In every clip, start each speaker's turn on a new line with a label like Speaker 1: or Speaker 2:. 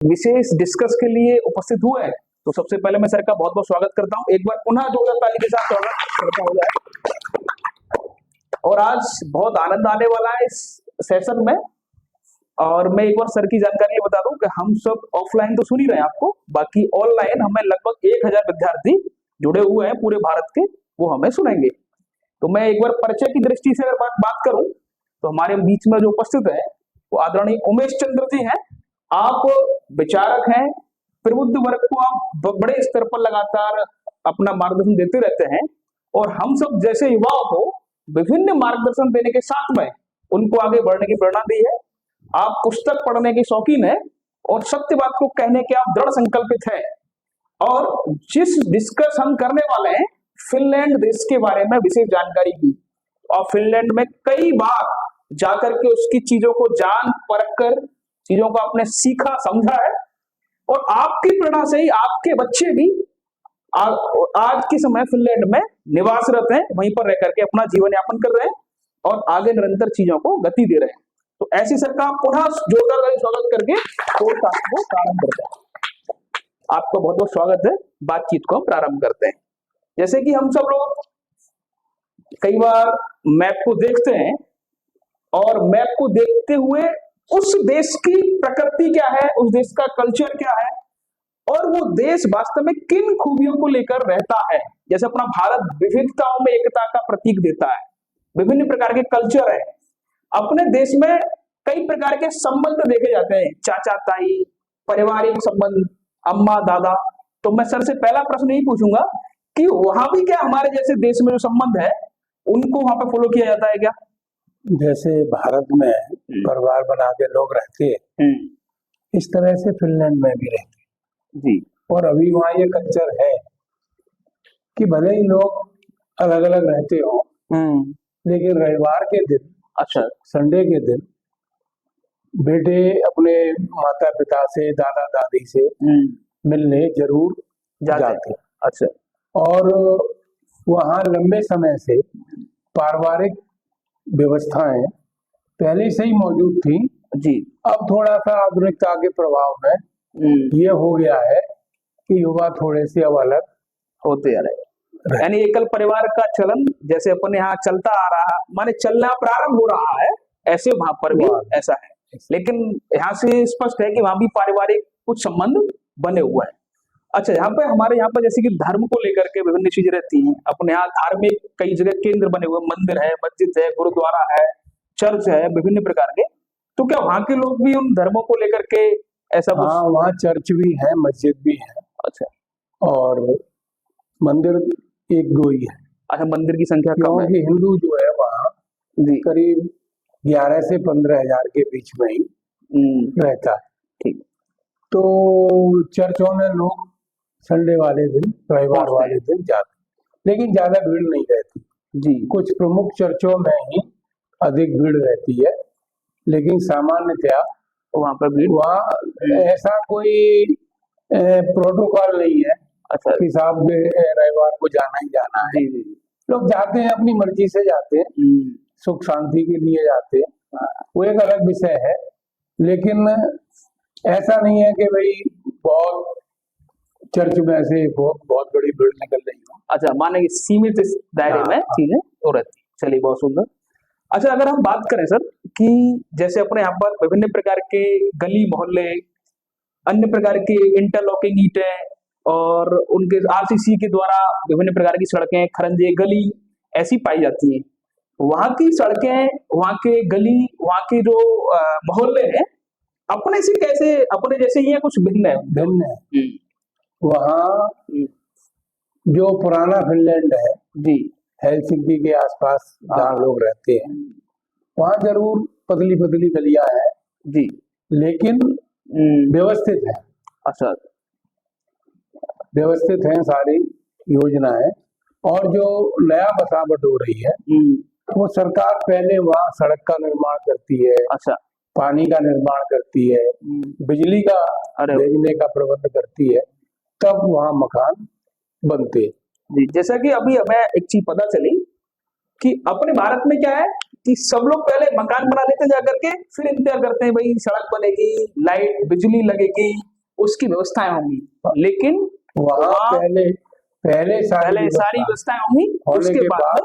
Speaker 1: विशेष discuss के लिए उपस्थित हुए हैं। तो सबसे पहले मैं सर का बहुत बहुत स्वागत करता हूं। एक बार पुनः जोरदार ताली के साथ स्वागत करता हो जाए। और आज बहुत आनंद आने वाला है इस सेशन में। और मैं एक बार सर की जानकारी ये बता दूं कि हम सब ऑफलाइन तो सुन ही रहे हैं आपको, बाकी ऑनलाइन हमें लगभग 1000 विद्यार्थी जुड़े हुए हैं पूरे भारत के, वो हमें सुनेंगे। तो मैं एक बार परिचय की दृष्टि से अगर बात करूं तो हमारे बीच में जो उपस्थित है वो आदरणीय उमेश चंद्र जी हैं। आप विचारक हैं, प्रबुद्ध वर्ग को आप बड़े स्तर पर लगातार अपना मार्गदर्शन देते रहते हैं और हम सब जैसे युवाओं को विभिन्न मार्गदर्शन देने के साथ में उनको आगे बढ़ने की प्रेरणा दी है। आप पुस्तक पढ़ने के शौकीन हैं और सत्य बात को कहने के आप दृढ़ संकल्पित हैं। और जिस डिस्कस हम करने वाले हैं फिनलैंड देश के बारे में विशेष जानकारी की, और फिनलैंड में कई बार जाकर के उसकी चीजों को जान परख कर चीजों को आपने सीखा समझा है, और आपकी प्रेरणा से ही आपके बच्चे भी आज के समय फिनलैंड में निवासरत हैं, वहीं पर रह करके अपना जीवन यापन कर रहे हैं और आगे निरंतर चीजों को गति दे रहे हैं। तो ऐसी सर का पुनः जोरदार स्वागत करके पॉडकास्ट को प्रारंभ करते हैं। आपका बहुत बहुत स्वागत है। बातचीत को हम प्रारंभ करते हैं। जैसे कि हम सब लोग कई बार मैप को देखते हैं और मैप को देखते हुए उस देश की प्रकृति क्या है, उस देश का कल्चर क्या है और वो देश वास्तव में किन खूबियों को लेकर रहता है। जैसे अपना भारत विविधताओं में एकता का प्रतीक देता है, विभिन्न प्रकार के कल्चर है। अपने देश में कई प्रकार के संबंध देखे जाते हैं, चाचा ताई, पारिवारिक संबंध, अम्मा दादा। तो मैं सर से पहला प्रश्न यही पूछूंगा कि वहां भी क्या हमारे जैसे देश में जो संबंध है उनको वहां पे फॉलो किया जाता है क्या?
Speaker 2: जैसे भारत में परिवार बना के लोग रहते हैं, इस तरह से फिनलैंड में भी रहते हैं
Speaker 1: जी।
Speaker 2: और अभी वहाँ ये कल्चर है कि भले ही लोग अलग अलग रहते हो, लेकिन रविवार के दिन,
Speaker 1: अच्छा,
Speaker 2: संडे के दिन बेटे अपने माता पिता से, दादा दादी से मिलने जरूर जाते हैं।
Speaker 1: अच्छा।
Speaker 2: और वहाँ लंबे समय से पारिवारिक व्यवस्थाएं पहले से ही मौजूद थी
Speaker 1: जी।
Speaker 2: अब थोड़ा सा आधुनिकता के प्रभाव में ये हो गया है कि युवा थोड़े से अब अलग
Speaker 1: होते आ रहे, यानी एकल परिवार का चलन जैसे अपन यहाँ चलता आ रहा, माने चलना प्रारंभ हो रहा है, ऐसे वहां पर भी ऐसा है। लेकिन यहाँ से स्पष्ट है कि वहां भी पारिवारिक कुछ संबंध बने हुए हैं। अच्छा, यहाँ पे हमारे यहाँ पर जैसे कि धर्म को लेकर के विभिन्न चीजें रहती हैं। अपने यहाँ धार्मिक कई जगह केंद्र बने हुए, मंदिर है, मस्जिद है, गुरुद्वारा है, चर्च है, विभिन्न प्रकार के। तो क्या वहाँ के लोग भी उन धर्मों को लेकर के ऐसा कुछ?
Speaker 2: हाँ, वहाँ चर्च भी है, मस्जिद भी है।
Speaker 1: अच्छा।
Speaker 2: और मंदिर एक दो ही है।
Speaker 1: अच्छा, मंदिर की संख्या कम है
Speaker 2: क्योंकि हिंदू जो है वहाँ करीब 11 से 15 हजार के बीच में ही रहता है।
Speaker 1: ठीक।
Speaker 2: तो चर्चों में लोग संडे वाले दिन, रविवार वाले दिन जाते, लेकिन ज्यादा भीड़ नहीं रहती
Speaker 1: जी।
Speaker 2: कुछ प्रमुख चर्चों में ही अधिक भीड़ रहती है, लेकिन सामान्यतया
Speaker 1: वहाँ पर भीड़,
Speaker 2: वहाँ ऐसा कोई प्रोटोकॉल नहीं है। अच्छा, कि साहब रविवार को जाना ही जाना है। लोग जाते हैं, अपनी मर्जी से जाते हैं, सुख शांति के लिए जाते हैं, वो एक अलग विषय है। लेकिन ऐसा नहीं है कि भाई बहुत चर्च में ऐसे बहुत बड़ी भीड़ निकल रही हो।
Speaker 1: अच्छा, माने सीमित दायरे में चीजें हो रहती। चलिए, बहुत सुंदर। अच्छा, अगर हम बात करें सर कि जैसे अपने यहाँ पर विभिन्न प्रकार के गली मोहल्ले, अन्य प्रकार के इंटरलॉकिंग ईंटें और उनके आरसीसी के द्वारा विभिन्न प्रकार की सड़कें, खरंजे, गली ऐसी पाई जाती हैं। वहाँ की सड़कें, वहाँ के गली, वहाँ के जो मोहल्ले हैं अपने से कैसे, अपने जैसे ही है कुछ भिन्न है?
Speaker 2: भिन्न है। वहाँ जो पुराना फिनलैंड है जी, हेलसिंकी के आसपास जहाँ लोग रहते हैं, वहाँ जरूर पतली पतली गलियां हैं जी, लेकिन व्यवस्थित है। अच्छा, व्यवस्थित है सारी योजनाएं। और जो नया बसावट हो रही है वो सरकार पहले वहाँ सड़क का निर्माण करती है। अच्छा, पानी का निर्माण करती है, बिजली का भेजने का प्रबंध करती है, तब वहाँ मकान बनते जी।
Speaker 1: जैसा कि अभी हमें एक चीज पता चली कि अपने भारत में क्या है कि सब लोग पहले मकान बना लेते जा करके, फिर इंतजार करते हैं भाई सड़क बनेगी, लाइट बिजली लगेगी, उसकी व्यवस्थाएं होंगी, लेकिन
Speaker 2: वहाँ
Speaker 1: वहाँ
Speaker 2: पहले पहले
Speaker 1: पहले सारी व्यवस्थाएं होंगी,
Speaker 2: होने
Speaker 1: उसके
Speaker 2: के
Speaker 1: बाद
Speaker 2: बाद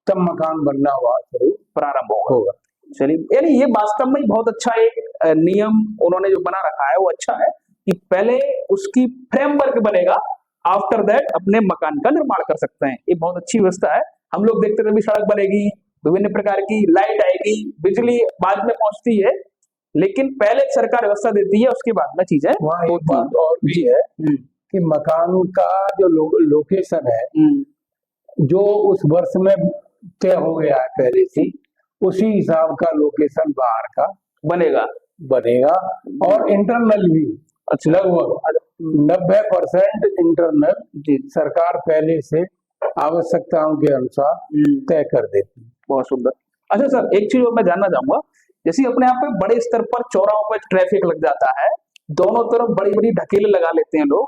Speaker 2: तब मकान बनना हुआ शुरू
Speaker 1: प्रारंभ होगा।
Speaker 2: होगा।
Speaker 1: चलिए, यानी ये वास्तव में बहुत अच्छा एक नियम उन्होंने जो बना रखा है वो अच्छा है कि पहले उसकी फ्रेमवर्क बनेगा, आफ्टर दैट अपने मकान का निर्माण कर सकते हैं। ये बहुत अच्छी व्यवस्था है। हम लोग देखते थे भी सड़क बनेगी, विभिन्न प्रकार की लाइट आएगी, बिजली बाद में पहुंचती है, लेकिन पहले सरकार व्यवस्था देती है, उसके बाद में चीजें
Speaker 2: वहाँ एक
Speaker 1: होती
Speaker 2: बात और भी है
Speaker 1: हैं।
Speaker 2: कि मकान का जो लोकेशन है, जो उस वर्ष में तय हो गया है पहले से, उसी हिसाब का लोकेशन बाहर का बनेगा और इंटरनल भी लगभग 90% इंटरनल सरकार पहले से आवश्यकताओं के अनुसार तय कर देती है।
Speaker 1: बहुत सुंदर। अच्छा सर, एक चीज और मैं जानना चाहूंगा, जैसे अपने यहाँ पे बड़े स्तर पर चौराहों पर ट्रैफिक लग जाता है, दोनों तरफ बड़ी बड़ी ढकेले लगा लेते हैं लोग,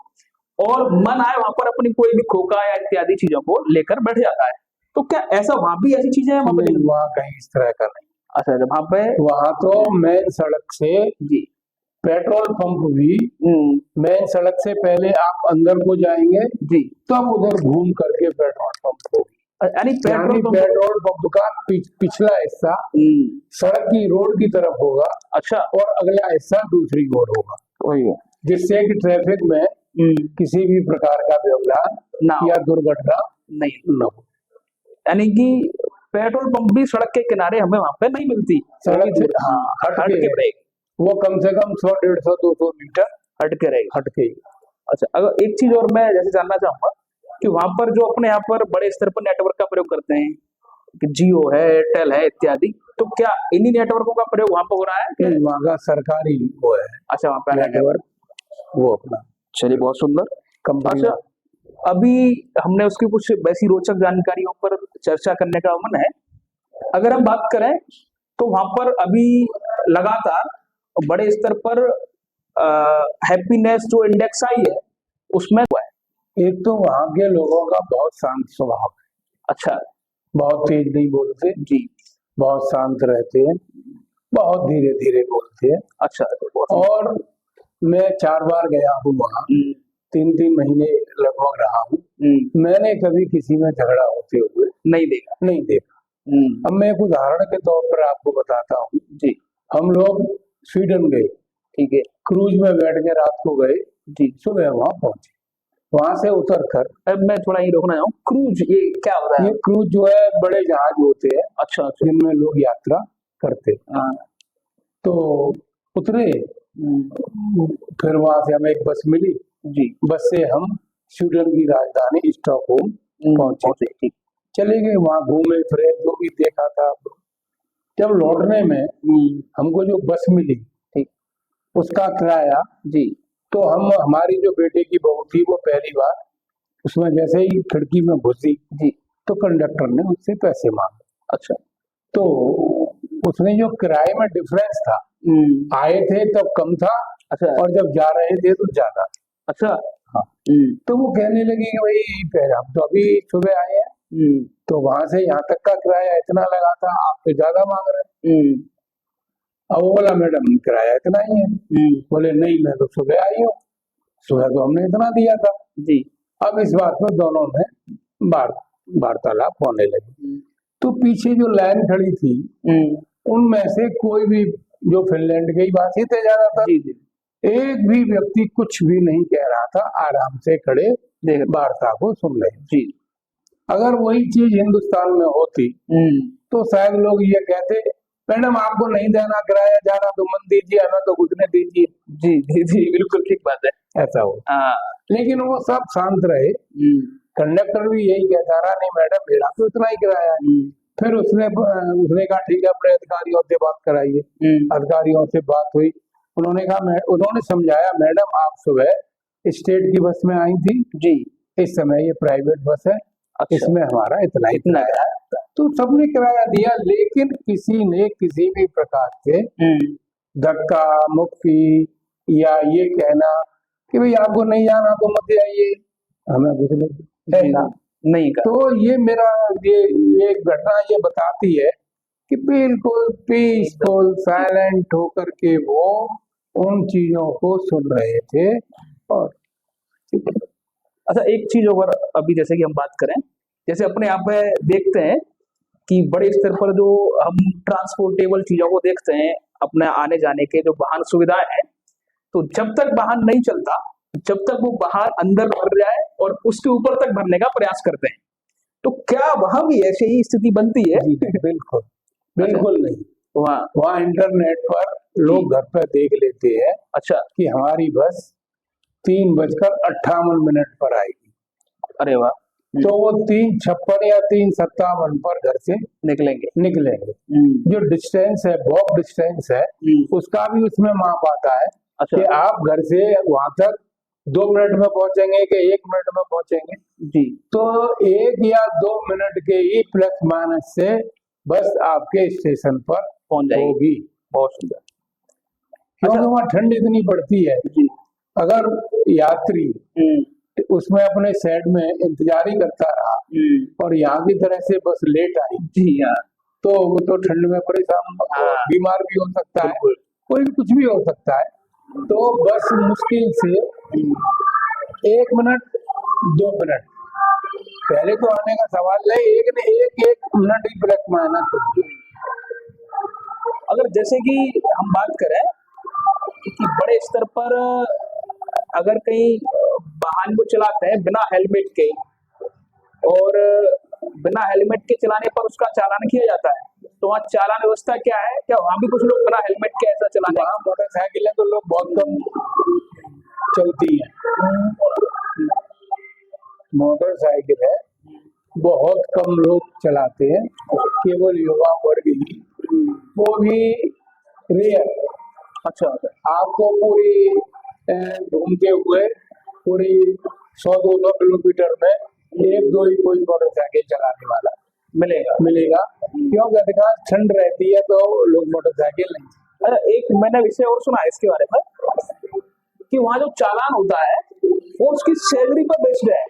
Speaker 1: और मन आए वहां पर अपनी कोई भी खोखा या इत्यादि चीजों को लेकर बैठ जाता है, तो क्या ऐसा वहां भी ऐसी चीजें हैं वहां पे?
Speaker 2: वहाँ कहीं इस तरह का नहीं।
Speaker 1: अच्छा, वहां पे
Speaker 2: वहाँ तो मेन सड़क से
Speaker 1: जी
Speaker 2: पेट्रोल पंप भी मेन सड़क से पहले आप अंदर को जाएंगे
Speaker 1: जी,
Speaker 2: तब उधर घूम करके पेट्रोल पंप होगी।
Speaker 1: यानी
Speaker 2: पेट्रोल पंप का पिछला हिस्सा सड़क की रोड की तरफ होगा,
Speaker 1: अच्छा,
Speaker 2: और अगला हिस्सा दूसरी ओर होगा,
Speaker 1: वही है,
Speaker 2: जिससे कि ट्रैफिक में किसी भी प्रकार का व्यवधान या दुर्घटना नहीं न हो।
Speaker 1: यानी कि पेट्रोल पंप भी सड़क के किनारे हमें वहां पे नहीं मिलती,
Speaker 2: सड़क से हट के ब्रेक, वो कम से कम 100-150-200 मीटर हट के।
Speaker 1: अच्छा, अगर एक चीज और मैं जैसे जानना चाहूंगा कि वहां पर जो अपने यहाँ पर बड़े स्तर पर नेटवर्क का प्रयोग करते हैं, कि जियो है, एयरटेल है इत्यादि, तो क्या इन्हीं नेटवर्कों का प्रयोग वहां पर हो रहा है?
Speaker 2: वहाँ का सरकारी वो है।
Speaker 1: अच्छा, वहां पर
Speaker 2: नेटवर्क वो अपना।
Speaker 1: चलिए, बहुत सुंदर। अच्छा, अभी हमने उसकी कुछ वैसी रोचक जानकारियों पर चर्चा करने का मन है। अगर हम बात करें तो वहां पर अभी लगातार बड़े स्तर पर हैप्पीनेस जो इंडेक्स आई है उसमें हुआ है।
Speaker 2: एक तो वहाँ के लोगों का बहुत शांत स्वभाव है।
Speaker 1: अच्छा,
Speaker 2: बहुत तेज नहीं बोलते
Speaker 1: जी,
Speaker 2: बहुत शांत रहते हैं, बहुत धीरे धीरे बोलते हैं।
Speaker 1: अच्छा,
Speaker 2: और मैं 4 बार गया हूँ वहाँ, 3-3 महीने लगभग रहा हूँ, मैंने कभी किसी में झगड़ा होते हुए नहीं देखा। अब मैं एक उदाहरण के तौर पर आपको बताता हूँ जी। हम लोग स्वीडन गए, ठीक है, क्रूज में बैठ के रात को गए जी, सुबह वहाँ पहुंचे। वहां से उतर कर, अब मैं थोड़ा ये रोकना चाहूँ, क्रूज ये क्या होता है? ये क्रूज जो है बड़े जहाज होते हैं, अच्छा, जिनमें लोग यात्रा करते हैं। तो उतरे, फिर वहां से हमें एक बस मिली जी, बस से हम स्वीडन की राजधानी स्टॉकहोम पहुंचे। चले गए, वहां घूमे फिरे, जो भी देखा था। जब लौटने में हमको जो बस मिली, ठीक, उसका किराया जी, तो हमारी जो बेटे की बहू थी वो पहली बार उसमें जैसे ही खिड़की में घुसी जी, तो कंडक्टर ने उससे पैसे मांगे। अच्छा, तो उसने जो किराए में डिफरेंस था, आए थे तब कम था, अच्छा, और जब जा रहे थे तो ज्यादा। अच्छा, हाँ, तो वो कहने लगी कि भाई हम तो अभी सुबह आए हैं, तो वहां से यहाँ तक का किराया इतना लगा था, आप तो ज्यादा मांग रहे हैं। अब वो बोला मैडम किराया इतना ही है। बोले नहीं, मैं तो सुबह आई हूँ, सुबह तो हमने इतना दिया था जी। अब इस बात पर दोनों में वार्तालाप होने लगी। तो पीछे जो लाइन खड़ी थी उनमें से कोई भी, जो फिनलैंड की भाषी थे जा रहा था जी, एक भी व्यक्ति कुछ भी नहीं कह रहा था, आराम से खड़े वार्ता को सुन रहे जी। अगर वही चीज हिंदुस्तान में होती तो शायद लोग ये कहते, मैडम आपको नहीं देना किराया, जाना तो मन दीजिए, हमें तो घुसने दीजिए। जी जी जी, बिल्कुल ठीक बात है, ऐसा हो। लेकिन वो सब शांत रहे। कंडक्टर भी यही कहता रहा, नहीं मैडम मेरा तो इतना ही किराया है। फिर उसने कहा ठीक है, अपने अधिकारियों से बात कराइए। अधिकारियों से बात हुई, उन्होंने कहा, उन्होंने समझाया, मैडम आप सुबह स्टेट की बस में आई थी जी, इस समय ये प्राइवेट बस है, इसमें हमारा इतना है। तो सबने किराया दिया, लेकिन किसी ने किसी भी प्रकार से धक्का मुक्की या ये कहना कि भाई आपको नहीं जाना तो मत जाइए, हमें घुसने नहीं कर। तो ये मेरा ये घटना ये बताती है कि बिल्कुल पीसफुल साइलेंट होकर के वो उन चीजों को सुन रहे थे। और
Speaker 1: अच्छा, एक चीज और अभी जैसे कि हम बात करें, जैसे अपने यहाँ पे देखते हैं कि बड़े स्तर पर जो हम ट्रांसपोर्टेबल चीजों को देखते हैं, अपने आने जाने के जो वाहन सुविधाएं हैं, तो जब तक वाहन नहीं चलता, जब तक वो बाहर अंदर भर जाए और उसके ऊपर तक भरने का प्रयास करते हैं, तो क्या वहां भी ऐसी ही स्थिति बनती है?
Speaker 2: जी बिल्कुल बिल्कुल नहीं।
Speaker 1: वहाँ
Speaker 2: वहाँ इंटरनेट पर लोग घर पर देख लेते हैं
Speaker 1: अच्छा,
Speaker 2: कि हमारी बस 3:58 पर आएगी,
Speaker 1: अरे वाह,
Speaker 2: तो वो 3:56 या 3:57 पर घर से
Speaker 1: निकलेंगे।
Speaker 2: निकलेंगे। जो डिस्टेंस है, वॉक डिस्टेंस है, उसका भी उसमें माप आता है
Speaker 1: अच्छा
Speaker 2: कि आप घर से वहां तक 2 मिनट में पहुंचेंगे कि 1 मिनट में पहुंचेंगे।
Speaker 1: जी,
Speaker 2: तो 1 या 2 मिनट के ही प्लस माइनस से बस आपके स्टेशन पर
Speaker 1: पहुंच जाएगी।
Speaker 2: होगी।
Speaker 1: बहुत सुंदर।
Speaker 2: क्योंकि
Speaker 1: अच्छा,
Speaker 2: वहाँ ठंड इतनी पड़ती है।
Speaker 1: जी,
Speaker 2: अगर यात्री उसमें अपने साइड में इंतजार ही करता रहा और यहाँ की तरह से बस लेट आई,
Speaker 1: जी हाँ,
Speaker 2: तो वो तो ठंड में परेशान,
Speaker 1: हाँ,
Speaker 2: बीमार भी हो सकता है,
Speaker 1: बिल्कुल।
Speaker 2: कोई भी कुछ भी हो सकता है। तो बस मुश्किल से 1 मिनट 2 मिनट पहले तो आने का सवाल है, एक मिनट ही प्लस माइनस होगी।
Speaker 1: अगर जैसे कि हम बात करें कि बड़े स्तर पर अगर कहीं वाहन को चलाते हैं बिना हेलमेट के, और बिना हेलमेट के चलाने पर उसका चालान किया जाता है, तो वहाँ चालान व्यवस्था क्या है? क्या वहाँ भी कुछ लोग बिना हेलमेट के ऐसा चलाने?
Speaker 2: वहाँ मोटरसाइकिलें तो लोग बहुत कम चलती हैं, मोटरसाइकिल है बहुत कम लोग चलाते हैं, केवल युवा वर्ग ही, वो भी रेयर।
Speaker 1: अच्छा,
Speaker 2: आपको पूरी घूमते हुए पूरी 100-200 किलोमीटर में 1-2 ही कोई मोटरसाइकिल चलाने वाला मिलेगा। क्योंकि अधिकांश ठंड रहती है तो लोग मोटरसाइकिल नहीं।
Speaker 1: अच्छा, एक मैंने विषय और सुना है इसके बारे में कि वहाँ जो चालान होता है वो उसकी सैलरी पर बेस्ड है,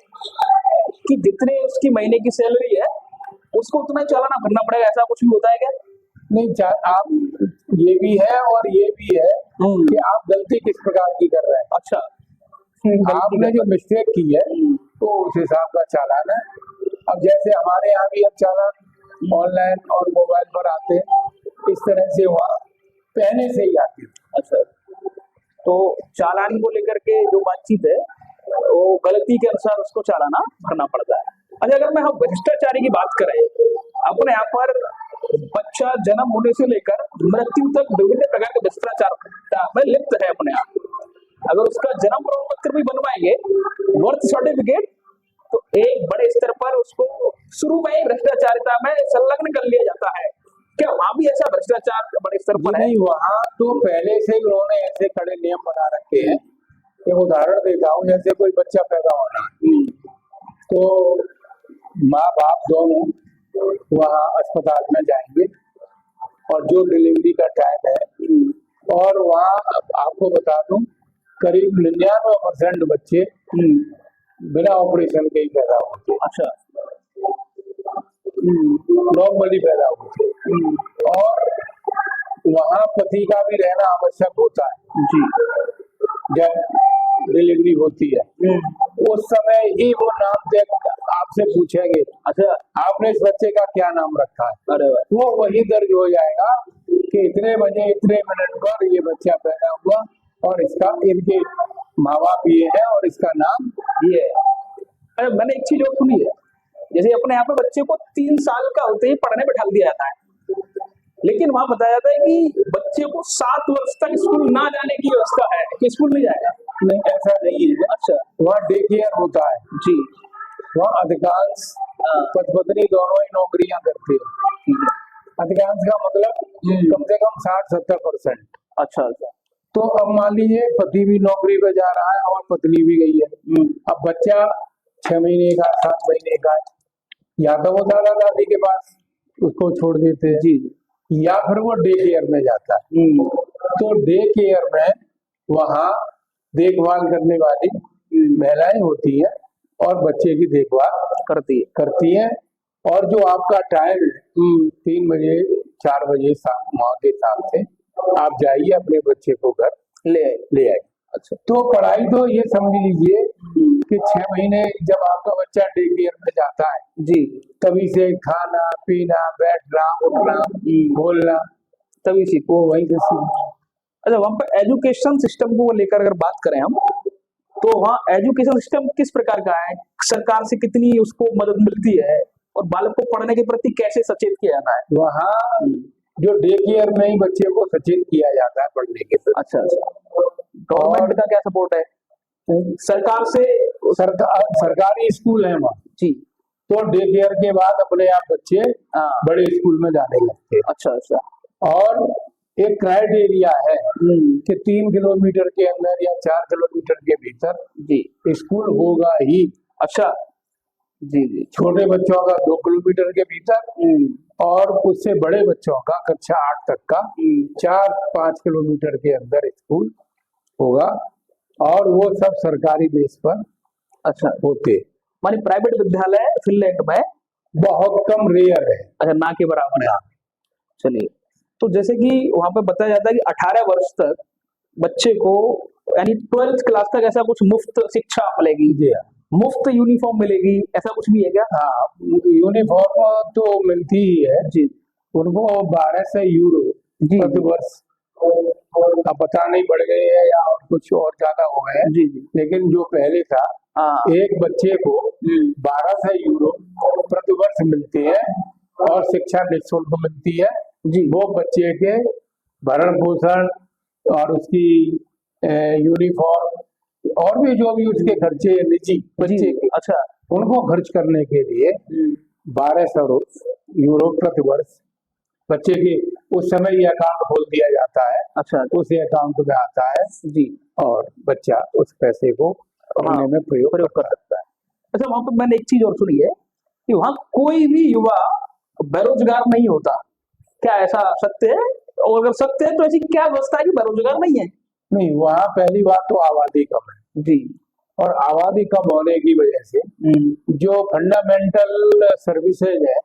Speaker 1: कि जितने उसकी महीने की सैलरी है उसको उतना ही चालान भरना पड़ेगा, ऐसा कुछ भी होता है क्या?
Speaker 2: नहीं, आप ये भी है और ये भी है कि आप गलती किस प्रकार की कर रहे हैं।
Speaker 1: अच्छा,
Speaker 2: आपने जो मिस्टेक की है तो उस हिसाब का चालान है। अब जैसे हमारे यहाँ भी अब चालान ऑनलाइन और मोबाइल पर आते हैं, इस तरह से वहाँ पहले से ही आती है।
Speaker 1: अच्छा, तो चालान को लेकर के जो बातचीत है वो गलती के अनुसार उसको चालाना भरना पड़ता है। अच्छा, अगर मैं हम भ्रष्टाचारी की बात करें, अपने यहाँ पर बच्चा जन्म होने से लेकर मृत्यु तक विभिन्न प्रकार के भ्रष्टाचार में लिप्त है अपने यहाँ। अगर उसका जन्म प्रमाण पत्र भी बनवाएंगे, बर्थ सर्टिफिकेट, तो एक बड़े स्तर पर उसको शुरू में ही भ्रष्टाचारिता में संलग्न कर लिया जाता है। क्या वहां भी ऐसा भ्रष्टाचार बड़े स्तर पर है?
Speaker 2: नहीं, वहाँ तो पहले से ही उन्होंने ऐसे कड़े नियम बना रखे हैं। एक उदाहरण देता हूँ, जैसे कोई बच्चा पैदा होना है तो माँ बाप दोनों वहाँ अस्पताल में जाएंगे और जो डिलीवरी का टाइम है, और वहाँ आपको बता दूं करीब 99% बच्चे बिना ऑपरेशन के ही पैदा होते हैं।
Speaker 1: अच्छा,
Speaker 2: नॉर्मली पैदा होते हैं, और वहाँ पति का भी रहना आवश्यक होता है
Speaker 1: जी,
Speaker 2: जब डिलीवरी होती है। उस समय ही वो नाम आपसे पूछेंगे, अच्छा आपने इस बच्चे का क्या नाम रखा है?
Speaker 1: अरे वाह,
Speaker 2: वो वही दर्ज हो जाएगा कि इतने बजे इतने मिनट पर ये बच्चा पैदा हुआ और इसका इनके माँ बाप ये है और इसका नाम
Speaker 1: ये है। अरे मैंने एक चीज और सुनी है, जैसे अपने यहाँ पे बच्चे को 3 साल का होते ही पढ़ने बैठा दिया जाता है, लेकिन वहां बताया जाता है कि बच्चे को 7 वर्ष तक स्कूल ना जाने की व्यवस्था है कि स्कूल नहीं जाएगा।
Speaker 2: नहीं, ऐसा नहीं है।
Speaker 1: अच्छा,
Speaker 2: वहाँ डे केयर होता है
Speaker 1: जी,
Speaker 2: वहाँ अधिकांश पति पत्नी दोनों ही नौकरियां करते हैं। अधिकांश का मतलब कम से कम 60-70%।
Speaker 1: अच्छा अच्छा,
Speaker 2: तो अब मान लीजिए पति भी नौकरी पे जा रहा है और पत्नी भी गई है, अब बच्चा 6 महीने का 7 महीने का है, या तो वो दादा दादी के पास उसको छोड़ देते हैं
Speaker 1: जी,
Speaker 2: या फिर वो डे केयर में जाता है। तो डे केयर में वहाँ देखभाल करने वाली महिलाएं होती है और बच्चे की देखभाल करती है। और जो आपका टाइम है 3 बजे 4 बजे वहाँ के हिसाब से आप जाइए अपने बच्चे को घर ले आई।
Speaker 1: अच्छा।
Speaker 2: तो पढ़ाई तो ये समझ लीजिए कि 6 महीने जब आपका बच्चा डे केयर में जाता है
Speaker 1: जी,
Speaker 2: तभी से खाना पीना बैठना उठना बोलना
Speaker 1: तभी सीखो।
Speaker 2: वो वहीं से सीखता है।
Speaker 1: अच्छा, वहाँ पर एजुकेशन सिस्टम को लेकर अगर बात करें हम, तो वहाँ एजुकेशन सिस्टम किस प्रकार का है? सरकार से कितनी उसको मदद मिलती है और बालक को पढ़ने के प्रति कैसे सचेत किया जाता है?
Speaker 2: वहाँ जो डे केयर में ही बच्चे को सचेत किया जाता है पढ़ने के प्रति।
Speaker 1: अच्छा, गवर्नमेंट का क्या सपोर्ट है सरकार से?
Speaker 2: सरकारी स्कूल है वहाँ
Speaker 1: जी,
Speaker 2: तो डे केयर के बाद अपने आप बच्चे
Speaker 1: हाँ,
Speaker 2: बड़े स्कूल में जाने लगते हैं।
Speaker 1: अच्छा,
Speaker 2: और एक क्राइटेरिया है कि 3 किलोमीटर के अंदर या 4 किलोमीटर के भीतर
Speaker 1: जी,
Speaker 2: स्कूल होगा ही।
Speaker 1: अच्छा, जी जी,
Speaker 2: छोटे बच्चों का 2 किलोमीटर के भीतर और उससे बड़े बच्चों का कक्षा 8 तक का 4-5 किलोमीटर के अंदर स्कूल होगा और वो सब सरकारी बेस पर
Speaker 1: अच्छा,
Speaker 2: होते।
Speaker 1: मानी प्राइवेट विद्यालय फिनलैंड में
Speaker 2: बहुत कम रेयर है।
Speaker 1: अच्छा, ना के बराबर है। चलिए, तो जैसे कि वहां पे बताया जाता है कि 18 वर्ष तक बच्चे को यानी 12th क्लास तक ऐसा कुछ मुफ्त शिक्षा मिलेगी,
Speaker 2: जी हाँ।
Speaker 1: मुफ्त यूनिफॉर्म मिलेगी, ऐसा कुछ भी है क्या?
Speaker 2: हाँ, यूनिफॉर्म तो मिलती ही है
Speaker 1: जी
Speaker 2: उनको। 1200 यूरो
Speaker 1: जी
Speaker 2: प्रति वर्ष। अब पता नहीं बढ़ गए हैं या और कुछ और ज्यादा हो गए हैं,
Speaker 1: जी जी,
Speaker 2: लेकिन जो पहले था
Speaker 1: हाँ,
Speaker 2: एक बच्चे को 1200 यूरो प्रति वर्ष मिलते हैं और शिक्षा निःशुल्क मिलती है।
Speaker 1: जी,
Speaker 2: वो बच्चे के भरण पोषण और उसकी यूनिफॉर्म और भी जो भी उसके खर्चे निजी बच्चे के,
Speaker 1: अच्छा,
Speaker 2: उनको खर्च करने के लिए 1200 यूरो प्रति वर्ष बच्चे के उस समय ये अकाउंट खोल दिया जाता है।
Speaker 1: अच्छा,
Speaker 2: उस अकाउंट में आता है
Speaker 1: जी,
Speaker 2: और बच्चा उस पैसे को पढ़ने में प्रयोग कर सकता है।
Speaker 1: अच्छा, वहां पर मैंने एक चीज और सुनी है कि वहां कोई भी युवा बेरोजगार नहीं होता, क्या ऐसा सत्य है? और अगर सत्य है तो ऐसी क्या व्यवस्था है कि बेरोजगार नहीं है?
Speaker 2: नहीं, वहाँ पहली बात तो आबादी कम है
Speaker 1: जी,
Speaker 2: और आबादी कम होने की वजह से जो फंडामेंटल सर्विसेज है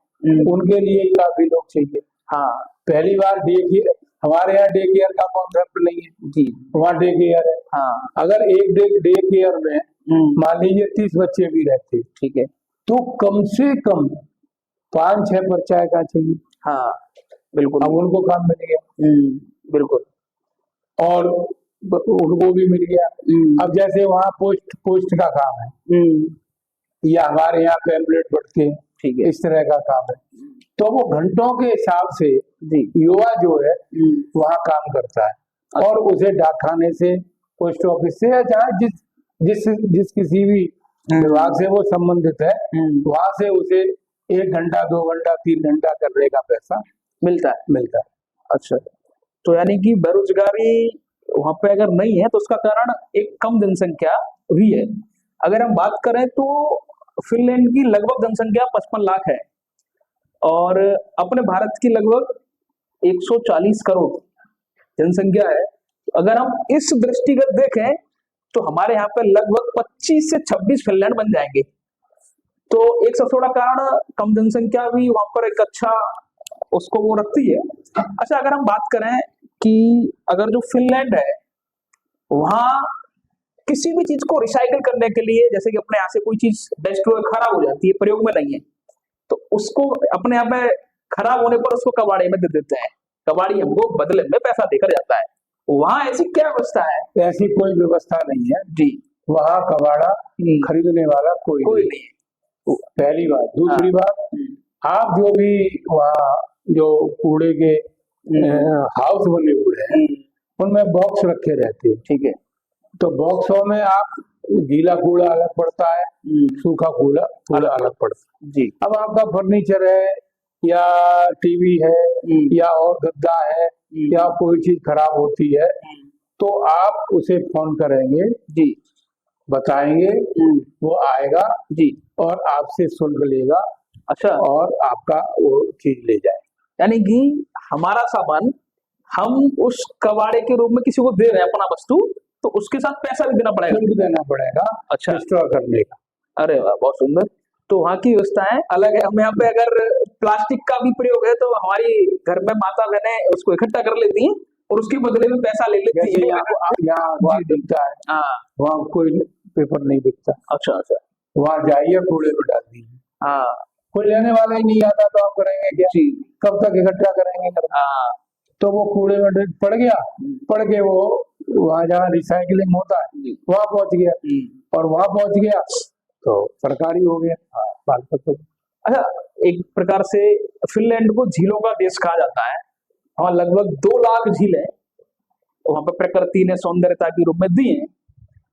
Speaker 2: उनके लिए ही काफी लोग चाहिए।
Speaker 1: हाँ,
Speaker 2: पहली बार डे केयर, हमारे यहाँ डे केयर का कॉन्सेप्ट नहीं है,
Speaker 1: जी,
Speaker 2: वहाँ डे केयर है।
Speaker 1: हाँ,
Speaker 2: अगर एक डे केयर में मान लीजिए 30 बच्चे भी रहते,
Speaker 1: ठीक है,
Speaker 2: तो कम से कम 5-6 पर्चा का चाहिए।
Speaker 1: हाँ, बिल्कुल,
Speaker 2: अब उनको काम मिल गया
Speaker 1: बिल्कुल,
Speaker 2: और उनको भी मिल गया। अब जैसे वहाँ पोस्ट का काम है या हमारे यहाँ पैम्पलेट बढ़ते हैं,
Speaker 1: ठीक है,
Speaker 2: इस तरह का काम है, तो वो घंटों के हिसाब से
Speaker 1: जी,
Speaker 2: युवा जो है वहाँ काम करता है और उसे डाकखाने से, पोस्ट ऑफिस से या जहाँ जिस किसी भी विभाग से वो संबंधित है वहां से उसे 1 घंटा 2 घंटा 3 घंटा करने का पैसा
Speaker 1: मिलता है। अच्छा, तो यानी कि बेरोजगारी वहां पे अगर नहीं है तो उसका कारण एक कम जनसंख्या भी है। अगर हम बात करें तो फिनलैंड की लगभग जनसंख्या 55 लाख है और अपने भारत की लगभग 140 करोड़ जनसंख्या है। अगर हम इस दृष्टिगत देखें तो हमारे यहाँ पे लगभग 25 से 26 फिनलैंड बन जाएंगे। तो एक सबसे बड़ा कारण कम जनसंख्या भी वहां पर एक अच्छा उसको वो रखती है। अच्छा, अगर हम बात करें कि अगर जो फिनलैंड है वहां किसी भी चीज को रिसाइकिल करने के लिए, जैसे कि अपने यहाँ से कोई चीज डिस्ट्रॉय खराब हो जाती है, प्रयोग में नहीं है, तो उसको अपने यहाँ पे खराब होने पर उसको कबाड़े में दे देते हैं, कबाड़ी हमको बदले में पैसा देकर जाता है। वहां ऐसी क्या व्यवस्था है?
Speaker 2: ऐसी कोई व्यवस्था नहीं है
Speaker 1: जी,
Speaker 2: वहाँ कबाड़ा खरीदने वाला कोई
Speaker 1: नहीं है।
Speaker 2: पहली बात। दूसरी बात, आप जो भी वहाँ जो कूड़े के हाउस बने हुए हैं उनमें बॉक्स रखे रहते हैं,
Speaker 1: ठीक है,
Speaker 2: तो बॉक्सों में आप गीला कूड़ा अलग पड़ता है, सूखा कूड़ा अलग पड़ता है।
Speaker 1: जी,
Speaker 2: अब आपका फर्नीचर है या टीवी है या और गद्दा है या कोई चीज खराब होती है तो आप उसे फोन करेंगे,
Speaker 1: जी,
Speaker 2: बताएंगे, वो आएगा
Speaker 1: जी,
Speaker 2: और आपसे शुल्क लेगा।
Speaker 1: अच्छा,
Speaker 2: और आपका वो चीज ले जाए।
Speaker 1: यानी कि हमारा सामान हम उस कबाड़े के रूप में किसी को दे रहे हैं अपना वस्तु, तो उसके साथ पैसा भी देना पड़ेगा,
Speaker 2: शुल्क देना पड़ेगा।
Speaker 1: अच्छा,
Speaker 2: डिस्ट्रॉय करने का।
Speaker 1: अरे वाह, बहुत सुंदर। तो वहाँ की व्यवस्थाएं अलग है। हम यहाँ पे अगर प्लास्टिक का भी प्रयोग है तो हमारी घर में माता बहनें उसको इकट्ठा कर लेती हैं और उसके बदले में पैसा ले लेती
Speaker 2: जैसे
Speaker 1: है।
Speaker 2: यहाँ अखबार बिकता है,
Speaker 1: हाँ,
Speaker 2: वहाँ कोई पेपर नहीं बिकता,
Speaker 1: अच्छा अच्छा,
Speaker 2: वहाँ जाइए कूड़े में डाल दीजिए,
Speaker 1: हाँ
Speaker 2: कोई लेने वाला ही नहीं आता तो आप करेंगे क्या,
Speaker 1: जी,
Speaker 2: कब तक इकट्ठा करेंगे
Speaker 1: हाँ
Speaker 2: तो वो कूड़े में पड़ गया, पड़ के वो वहाँ जहाँ रिसाइकलिंग होता है
Speaker 1: जी,
Speaker 2: वहाँ पहुंच गया, और वहाँ पहुंच गया तो सरकारी हो गया। बात तो
Speaker 1: अच्छा, एक प्रकार से फिनलैंड को झीलों का देश कहा जाता है। वहाँ लगभग 2 लाख झीलें वहाँ पर प्रकृति ने सौंदर्यता के रूप में दी हैं।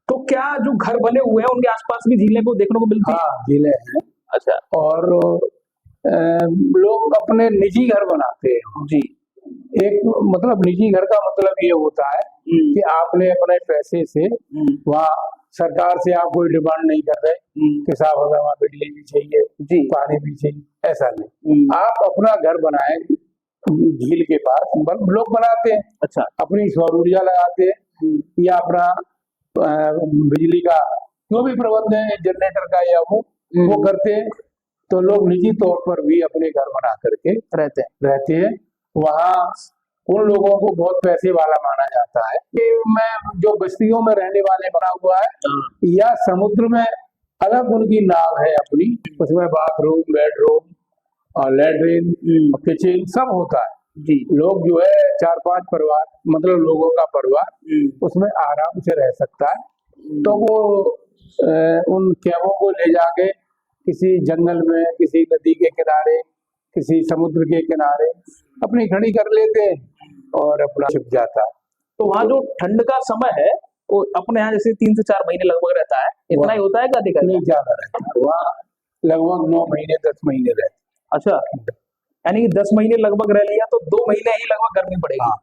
Speaker 1: तो क्या जो घर बने हुए हैं उनके आसपास भी झीलें को देखने को मिलती है?
Speaker 2: हाँ जिले हैं,
Speaker 1: अच्छा
Speaker 2: और लोग अपने निजी घर बनाते हैं।
Speaker 1: जी,
Speaker 2: एक मतलब निजी घर का मतलब ये होता है कि आपने अपने पैसे से वहाँ सरकार से आप कोई डिमांड नहीं कर रहे कि साहब हमें वहाँ बिजली भी चाहिए
Speaker 1: जी,
Speaker 2: पानी भी चाहिए, ऐसा नहीं, आप अपना घर बनाए झील के पास, लोग बनाते हैं,
Speaker 1: अच्छा
Speaker 2: अपनी सौर ऊर्जा लगाते हैं या अपना बिजली का जो भी प्रबंध है जनरेटर का या वो करते हैं। तो लोग निजी तौर पर भी अपने घर बना करके रहते हैं। वहाँ उन लोगों को बहुत पैसे वाला माना जाता है कि मैं जो बस्तियों में रहने वाले बना हुआ है या समुद्र में अलग उनकी नाव है अपनी, उसमें बाथरूम, बेडरूम और लैट्रिन, किचन सब होता है
Speaker 1: जी,
Speaker 2: लोग जो है 4-5 परिवार मतलब लोगों का परिवार उसमें आराम से रह सकता है। तो वो उन कैबों को ले जाके किसी जंगल में, किसी नदी के किनारे, किसी समुद्र के किनारे अपनी खड़ी कर लेते हैं और अपना छिप जाता है।
Speaker 1: तो वहाँ जो ठंड का समय है वो अपने यहाँ जैसे 3 से 4 महीने लगभग रहता है, इतना ही होता है क्या? अधिक
Speaker 2: नहीं ज्यादा रहता है, वहाँ लगभग 9 महीने 10 महीने रहते।
Speaker 1: अच्छा, यानी कि 10 महीने लगभग रह लिया तो 2 महीने ही लगभग गर्मी पड़ेगी।
Speaker 2: हाँ।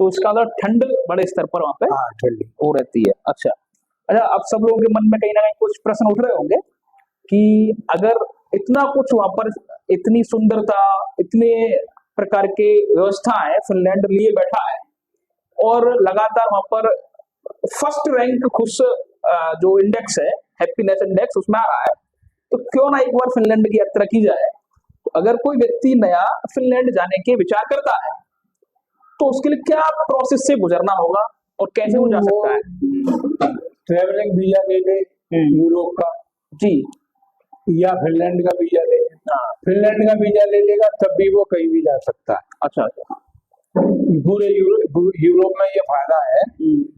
Speaker 1: तो इसका मतलब ठंड बड़े स्तर पर वहाँ पे
Speaker 2: हाँ ठंडी
Speaker 1: हो रहती है। अच्छा अच्छा, अब सब लोगों के मन में कहीं ना कहीं कुछ प्रश्न उठ रहे होंगे कि अगर इतना कुछ वहां पर, इतनी सुंदरता, इतने प्रकार के व्यवस्थाएं फिनलैंड लिए बैठा है और लगातार वहां पर फर्स्ट रैंक खुश जो इंडेक्स है, हैप्पीनेस इंडेक्स, उसमें आ रहा है, तो क्यों ना एक बार फिनलैंड की यात्रा की जाए। तो अगर कोई व्यक्ति नया फिनलैंड जाने के विचार करता है तो उसके लिए क्या प्रोसेस से गुजरना होगा और कैसे वो जा सकता है?
Speaker 2: ट्रेवलिंग वीजा ले ले यूरोप का
Speaker 1: जी,
Speaker 2: या फिनलैंड का वीजा ले ले।
Speaker 1: हाँ,
Speaker 2: फिनलैंड का वीजा ले लेगा तब भी वो कहीं भी जा सकता है।
Speaker 1: अच्छा अच्छा,
Speaker 2: पूरे यूरोप में ये फायदा है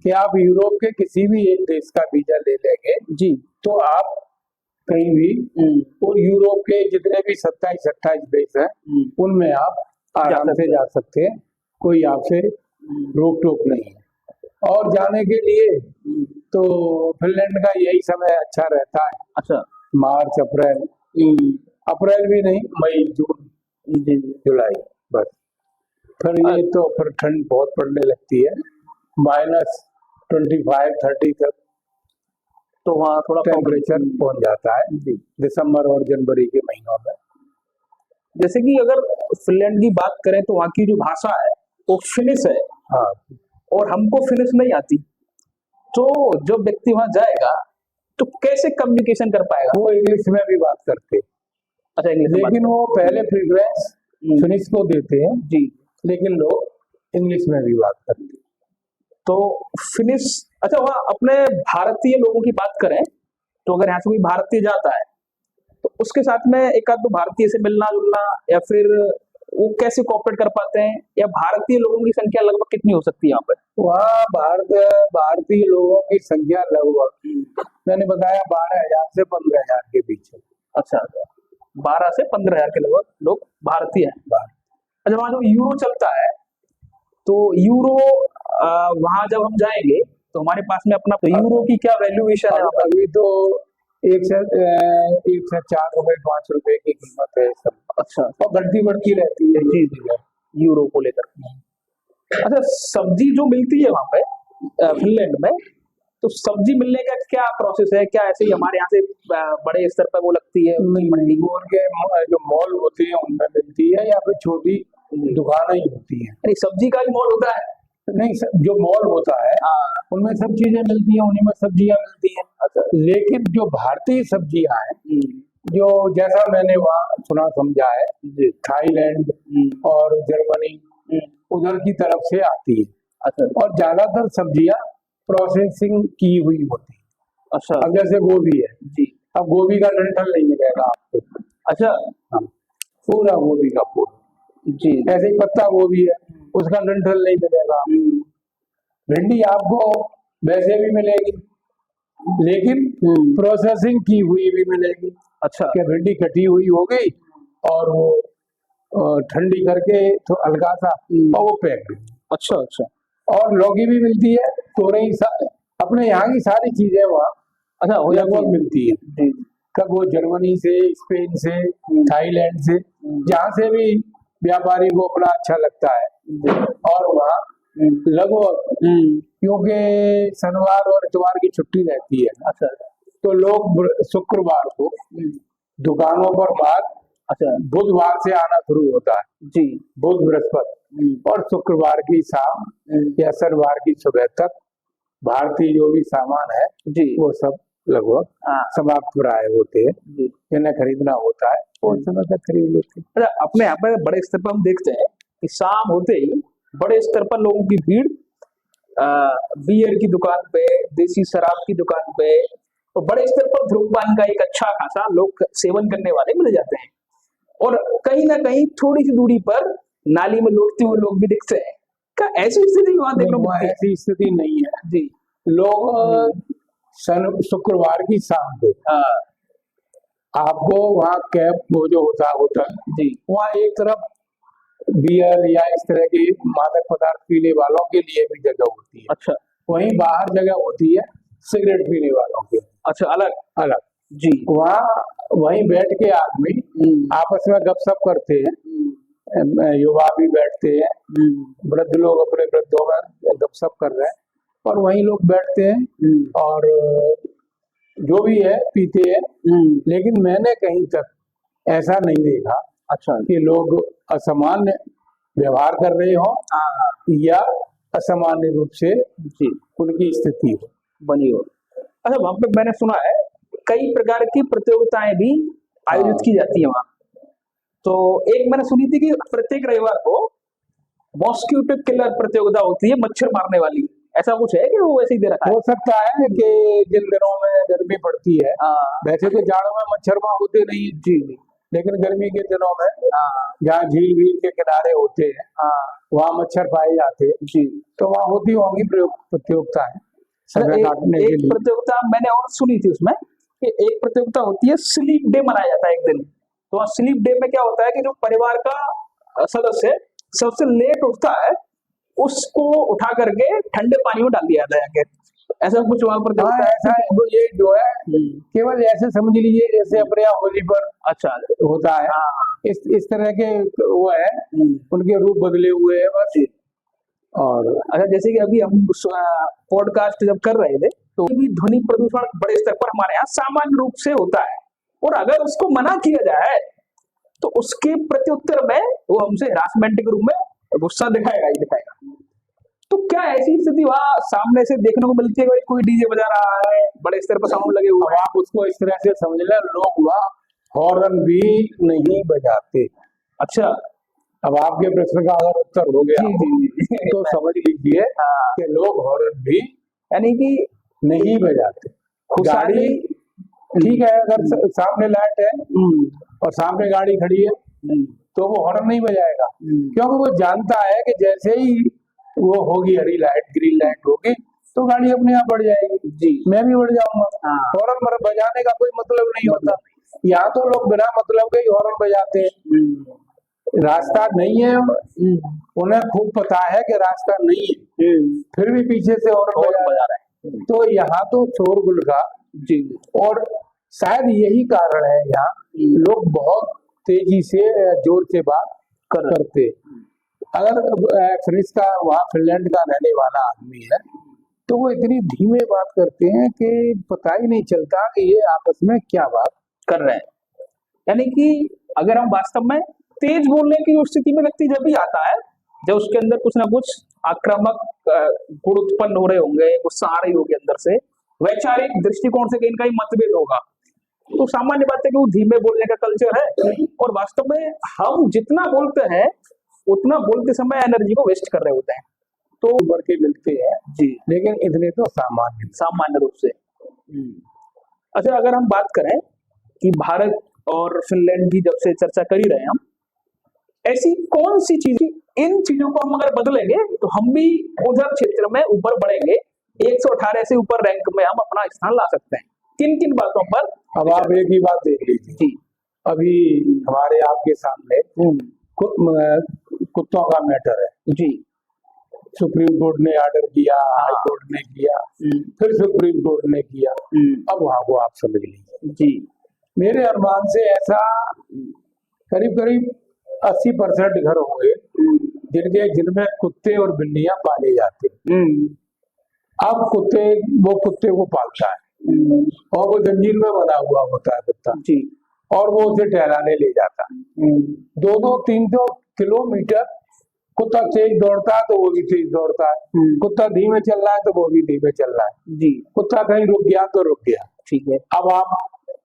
Speaker 2: कि आप यूरोप के किसी भी एक देश का वीजा ले लेंगे
Speaker 1: जी,
Speaker 2: तो आप कहीं भी और यूरोप के जितने भी 27-28 देश हैं उनमें आप आराम से जा सकते हैं, कोई आपसे रोक टोक नहीं है। और जाने के लिए तो फिनलैंड का यही समय अच्छा रहता है,
Speaker 1: अच्छा,
Speaker 2: मार्च अप्रैल, अप्रैल भी नहीं, मई जून
Speaker 1: जी,
Speaker 2: जुलाई, बस। फिर ये तो फिर ठंड बहुत पड़ने लगती है, -25-30 तक
Speaker 1: तो वहाँ थोड़ा
Speaker 2: टेम्परेचर पहुंच जाता है दिसंबर और जनवरी के महीनों में।
Speaker 1: जैसे कि अगर फिनलैंड की बात करें तो वहाँ की जो भाषा है वो फिनिश है,
Speaker 2: हाँ,
Speaker 1: और हमको फिनिश नहीं आती, तो जो व्यक्ति वहां जाएगा तो कैसे कम्युनिकेशन कर पाएगा?
Speaker 2: वो इंग्लिश में भी बात करते,
Speaker 1: अच्छा, इंग्लिश में
Speaker 2: लेकिन वो पहले प्रेफरेंस फिनिश को देते हैं
Speaker 1: जी,
Speaker 2: लेकिन लोग इंग्लिश में भी बात करते।
Speaker 1: तो फिनिश, अच्छा, वहाँ अपने भारतीय लोगों की बात करें तो अगर यहाँ से कोई भारतीय जाता है तो उसके साथ में एक आध दो भारतीय से मिलना जुलना, या फिर वो कैसे कोऑपरेट कर पाते हैं, या भारतीय लोगों की संख्या लगभग कितनी हो सकती है यहाँ पर?
Speaker 2: वहाँ भारतीय लोगों की संख्या लगभग मैंने बताया 12,000 से 15,000 के बीच है।
Speaker 1: अच्छा, 12 से 15,000 के लगभग लोग भारतीय हैं। अच्छा, वहाँ जो यूरो चलता है तो यूरो वहाँ जब हम जाएंगे तो हमारे पास में अपना यूरो की क्या वैल्यूएशन है?
Speaker 2: अभी तो 1 से 4 रुपए 5 रुपए की कीमत है सब।
Speaker 1: अच्छा,
Speaker 2: और बढ़ती बढ़ती रहती है
Speaker 1: जी जी, यूरो को लेकर। अच्छा, सब्जी जो मिलती है वहाँ पे फिनलैंड में, तो सब्जी मिलने का क्या प्रोसेस है? क्या ऐसे ही हमारे यहाँ से बड़े स्तर पर वो लगती है मंडी?
Speaker 2: उनके जो मॉल होते हैं उनमें मिलती है या फिर छोटी दुकानें ही होती है।
Speaker 1: नहीं, सब्जी का भी मॉल होता है?
Speaker 2: नहीं, जो मॉल होता है उनमें सब चीजें मिलती हैं, उन्हीं में सब्जियां मिलती हैं।
Speaker 1: अच्छा,
Speaker 2: लेकिन जो भारतीय सब्जियां हैं जो जैसा मैंने वहाँ सुना समझा है थाईलैंड और जर्मनी उधर की तरफ से आती है।
Speaker 1: अच्छा
Speaker 2: और ज्यादातर सब्जियां प्रोसेसिंग की हुई होती है।
Speaker 1: अच्छा
Speaker 2: अब जैसे गोभी है,
Speaker 1: जी
Speaker 2: अब गोभी का डंठल नहीं मिलेगा आपको।
Speaker 1: अच्छा
Speaker 2: हाँ, पूरा गोभी का पूरा।
Speaker 1: जी
Speaker 2: ऐसे ही पत्ता गोभी है, उसका डंठल नहीं मिलेगा। भिंडी आपको वैसे भी मिलेगी, लेकिन प्रोसेसिंग की हुई भी मिलेगी।
Speaker 1: अच्छा
Speaker 2: कि भिंडी कटी हुई हो गई और वो ठंडी करके तो हल्का सा और वो पैक।
Speaker 1: अच्छा अच्छा
Speaker 2: और लौकी भी मिलती है, तोरई अपने यहाँ की सारी चीजें वहाँ
Speaker 1: अच्छा हो जाती
Speaker 2: लगभग
Speaker 1: है
Speaker 2: मिलती है।
Speaker 1: जी
Speaker 2: कब वो जर्मनी से, स्पेन से, थाईलैंड से, जहाँ से भी व्यापारी को अपना अच्छा लगता है। और वहाँ लगभग क्योंकि शनिवार और इतवार की छुट्टी रहती है,
Speaker 1: अच्छा
Speaker 2: तो लोग शुक्रवार को दुकानों पर माल
Speaker 1: अच्छा
Speaker 2: बुधवार से आना शुरू होता है।
Speaker 1: जी
Speaker 2: बुध बृहस्पति और शुक्रवार की शाम या शनिवार की सुबह तक भारतीय जो भी सामान है
Speaker 1: जी
Speaker 2: वो सब लगभग
Speaker 1: हाँ
Speaker 2: समाप्त प्राय होते हैं।
Speaker 1: जी
Speaker 2: जिन्हें खरीदना होता है वो समय तक खरीद लेते हैं।
Speaker 1: अच्छा अपने यहाँ पे बड़े स्तर पर हम देखते हैं कि शाम होते ही बड़े स्तर पर लोगों की भीड़ बियर की दुकान पे, देसी शराब की दुकान पे और बड़े स्तर पर धूम्रपान का एक अच्छा खासा लोग सेवन करने वाले मिल जाते हैं। और कहीं ना कहीं थोड़ी सी दूरी पर नाली में लौटते हुए लोग भी दिखते हैं। क्या ऐसी स्थिति वहां देखने को
Speaker 2: वहाँ
Speaker 1: मिलती है?
Speaker 2: ऐसी स्थिति नहीं है।
Speaker 1: जी
Speaker 2: लोग शुक्रवार की शाम को
Speaker 1: हाँ
Speaker 2: आपको वहाँ कैब वो जो होता है होटल,
Speaker 1: जी
Speaker 2: वहाँ एक तरफ बियर या इस तरह के मादक पदार्थ पीने वालों के लिए भी जगह होती है,
Speaker 1: अच्छा
Speaker 2: वहीं बाहर जगह होती है सिगरेट पीने वालों के
Speaker 1: अच्छा अलग
Speaker 2: अलग।
Speaker 1: जी
Speaker 2: वहाँ वहीं बैठ के आदमी आपस में गपशप करते हैं, युवा भी बैठते हैं, वृद्ध लोग अपने वृद्धों में गपशप कर रहे हैं और वहीं लोग बैठते हैं और जो भी है पीते हैं। लेकिन मैंने कहीं तक ऐसा नहीं देखा
Speaker 1: अच्छा
Speaker 2: कि लोग असामान्य व्यवहार कर रहे हो या असामान्य रूप से
Speaker 1: जी
Speaker 2: उनकी स्थिति हो
Speaker 1: बनी हो। अच्छा वहां पे मैंने सुना है कई प्रकार की प्रतियोगिताएं भी आयोजित की जाती है वहां। तो एक मैंने सुनी थी कि प्रत्येक रविवार को मॉस्क्यूटो किलर प्रतियोगिता होती है, मच्छर मारने वाली। ऐसा कुछ है कि वो वैसे ही दे रखा है?
Speaker 2: हो सकता है कि जिन दिनों में गर्मी पड़ती है, वैसे तो जाड़ों में मच्छर वहाँ होते नहीं है,
Speaker 1: जी
Speaker 2: लेकिन गर्मी के दिनों में जहाँ झील वील के किनारे होते हैं वहाँ मच्छर पाए जाते हैं
Speaker 1: जी
Speaker 2: तो वहाँ होती होंगी प्रतियोगिताएं समय काटने के
Speaker 1: एक
Speaker 2: लिए।
Speaker 1: प्रतियोगिता मैंने और सुनी थी उसमें कि एक प्रतियोगिता होती है, स्लीप डे मनाया जाता है एक दिन। तो वहाँ स्लीप डे में क्या होता है कि जो परिवार का सदस्य सबसे लेट उठता है उसको उठा करके ठंडे पानी में डाल दिया जाता है। ऐसा कुछ वहां पर
Speaker 2: हाँ ऐसा है, वो ये जो है केवल ऐसे समझ लीजिए जैसे अपने यहाँ होली पर
Speaker 1: अच्छा
Speaker 2: होता है, इस तरह के वो है, उनके रूप बदले हुए हैं बस। और
Speaker 1: अच्छा जैसे कि अभी हम पॉडकास्ट जब कर रहे थे तो भी ध्वनि प्रदूषण बड़े स्तर पर हमारे यहाँ सामान्य रूप से होता है और अगर उसको मना किया जाए तो उसके प्रत्युत्तर में वो हमसे हरासमेंट के रूप में गुस्सा दिखाएगा ही दिखाएगा। तो क्या ऐसी स्थिति वहां सामने से देखने को मिलती है? कोई डीजे बजा रहा है, बड़े स्तर पर साउंड लगे हुए हैं,
Speaker 2: आप उसको इस तरह से समझ लें, लोग वहाँ हॉर्न भी नहीं बजाते।
Speaker 1: अच्छा
Speaker 2: अब आपके प्रश्न का अगर उत्तर हो गया
Speaker 1: जी
Speaker 2: तो समझ लीजिए कि लोग हॉर्न भी
Speaker 1: यानी कि
Speaker 2: नहीं बजाते। गाड़ी ठीक है, अगर सामने लाइट है और सामने गाड़ी खड़ी है तो वो हॉर्न नहीं बजाएगा, क्योंकि वो जानता है कि जैसे ही वो होगी हरी लाइट, ग्रीन लाइट होगी तो गाड़ी अपने आप बढ़ जाएगी जी, मैं भी बढ़ जाऊंगा। हॉर्न बजाने का कोई मतलब नहीं होता। यहाँ तो लोग बिना मतलब के ही हॉर्न बजाते हैं। रास्ता नहीं है, उन्हें खूब पता है कि रास्ता नहीं है, फिर भी पीछे से हॉर्न बजा रहे हैं। तो यहाँ तो शोरगुल का जी, और शायद यही कारण है यहाँ लोग बहुत तेजी से जोर से बात करते। अगर फिनिश का वहाँ फिनलैंड का रहने वाला आदमी है तो वो इतनी धीमे बात करते हैं कि पता ही नहीं चलता कि ये आपस में क्या बात
Speaker 1: कर रहे हैं। यानी कि अगर हम वास्तव में तेज बोलने की स्थिति में व्यक्ति जब भी आता है जब उसके अंदर कुछ ना कुछ आक्रामक गुण उत्पन्न हो रहे होंगे, गुस्सा आ रही होगी अंदर से, वैचारिक दृष्टिकोण से कहीं कहीं मतभेद होगा, तो सामान्य बात है कि वो धीमे बोलने का कल्चर है। और वास्तव में हम जितना बोलते हैं उतना बोलते समय एनर्जी को वेस्ट कर रहे होते हैं।
Speaker 2: तो भर के मिलते हैं
Speaker 1: जी,
Speaker 2: लेकिन इतने तो सामान्य।
Speaker 1: सामान्य रूप से। अच्छा, अगर हम बात करें कि भारत और फिनलैंड की जब से चर्चा कर ही रहे हैं हम, ऐसी कौन सी चीज, इन चीजों को हम अगर बदलेंगे तो हम भी उधर क्षेत्र में ऊपर बढ़ेंगे, 118 से ऊपर रैंक में हम अपना स्थान ला सकते हैं? किन किन बातों पर?
Speaker 2: अब आप एक ही बात देख लीजिए,
Speaker 1: जी,
Speaker 2: अभी हमारे आपके सामने कुत्तों का मैटर है।
Speaker 1: जी,
Speaker 2: सुप्रीम कोर्ट ने ऑर्डर किया, हाई कोर्ट ने किया, फिर सुप्रीम कोर्ट ने किया, अब वहां को आप समझ लीजिए।
Speaker 1: जी,
Speaker 2: मेरे अनुमान से ऐसा करीब करीब 80% घर होंगे जिनमें कुत्ते और बिल्लियां पाले जाते हैं। अब वो कुत्ते को पालता है और वो जंजीर में बना हुआ होता है कुत्ता,
Speaker 1: जी,
Speaker 2: और वो उसे टहलाने ले जाता है। 200-300 किलोमीटर कुत्ता तेज दौड़ता है तो वो भी तेज दौड़ता है, कुत्ता धीमे चल रहा है तो वो भी धीमे चल रहा है।
Speaker 1: जी,
Speaker 2: कुत्ता कहीं रुक गया तो रुक गया।
Speaker 1: ठीक है।
Speaker 2: अब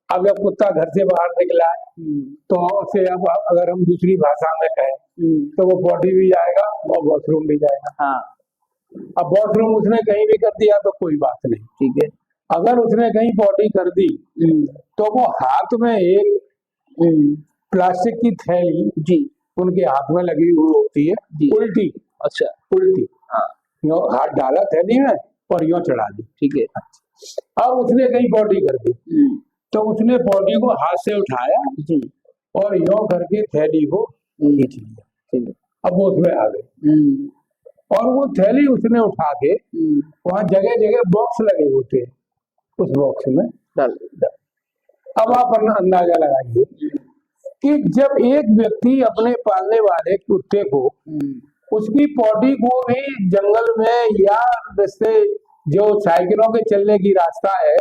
Speaker 2: अगर कुत्ता घर से बाहर निकला है तो उसे अब अगर हम दूसरी भाषा में कहें तो वो पॉटी भी जाएगा और वॉशरूम भी जाएगा।
Speaker 1: हाँ,
Speaker 2: अब वॉशरूम उसने कहीं भी कर दिया तो कोई बात नहीं,
Speaker 1: ठीक है।
Speaker 2: अगर उसने कहीं पॉटी कर दी तो वो हाथ में एक प्लास्टिक की थैली
Speaker 1: जी,
Speaker 2: उनके हाथ में लगी हुई होती है,
Speaker 1: जी।
Speaker 2: उल्टी।
Speaker 1: अच्छा,
Speaker 2: उल्टी,
Speaker 1: हाँ,
Speaker 2: यूं हाथ डाला थैली में और यूं चढ़ा दी।
Speaker 1: ठीक है।
Speaker 2: अब उसने कहीं पॉटी कर दी तो उसने पॉटी को हाथ से उठाया
Speaker 1: जी,
Speaker 2: और यूं करके थैली को खींच लिया।
Speaker 1: ठीक है।
Speaker 2: अब वो उसमें आ गई और वो थैली उसने उठा के वहां जगह जगह बॉक्स लगे होते हैं, उस बॉक्स में
Speaker 1: डाल।
Speaker 2: अब आप अंदाजा लगाइए कि जब एक व्यक्ति अपने पालने वाले कुत्ते को उसकी पॉटी को भी जंगल में या जैसे जो साइकिलों के चलने की रास्ता है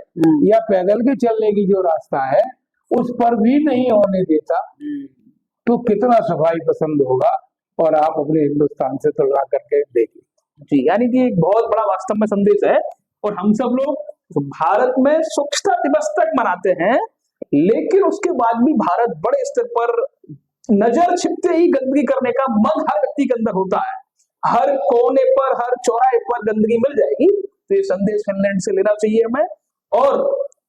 Speaker 2: या पैदल के चलने की जो रास्ता है उस पर भी नहीं होने देता, तो कितना सफाई पसंद होगा। और आप अपने हिंदुस्तान से तुलना करके देखिए।
Speaker 1: जी, यानी कि एक बहुत बड़ा वास्तव में संदेश है। और हम सब लोग भारत में स्वच्छता दिवस तक मनाते हैं, लेकिन उसके बाद भी भारत बड़े स्तर पर नजर छिपते ही गंदगी करने का मन हर व्यक्ति के अंदर होता है। हर कोने पर, हर चौराहे पर गंदगी मिल जाएगी। तो ये संदेश फिनलैंड से लेना चाहिए हमें और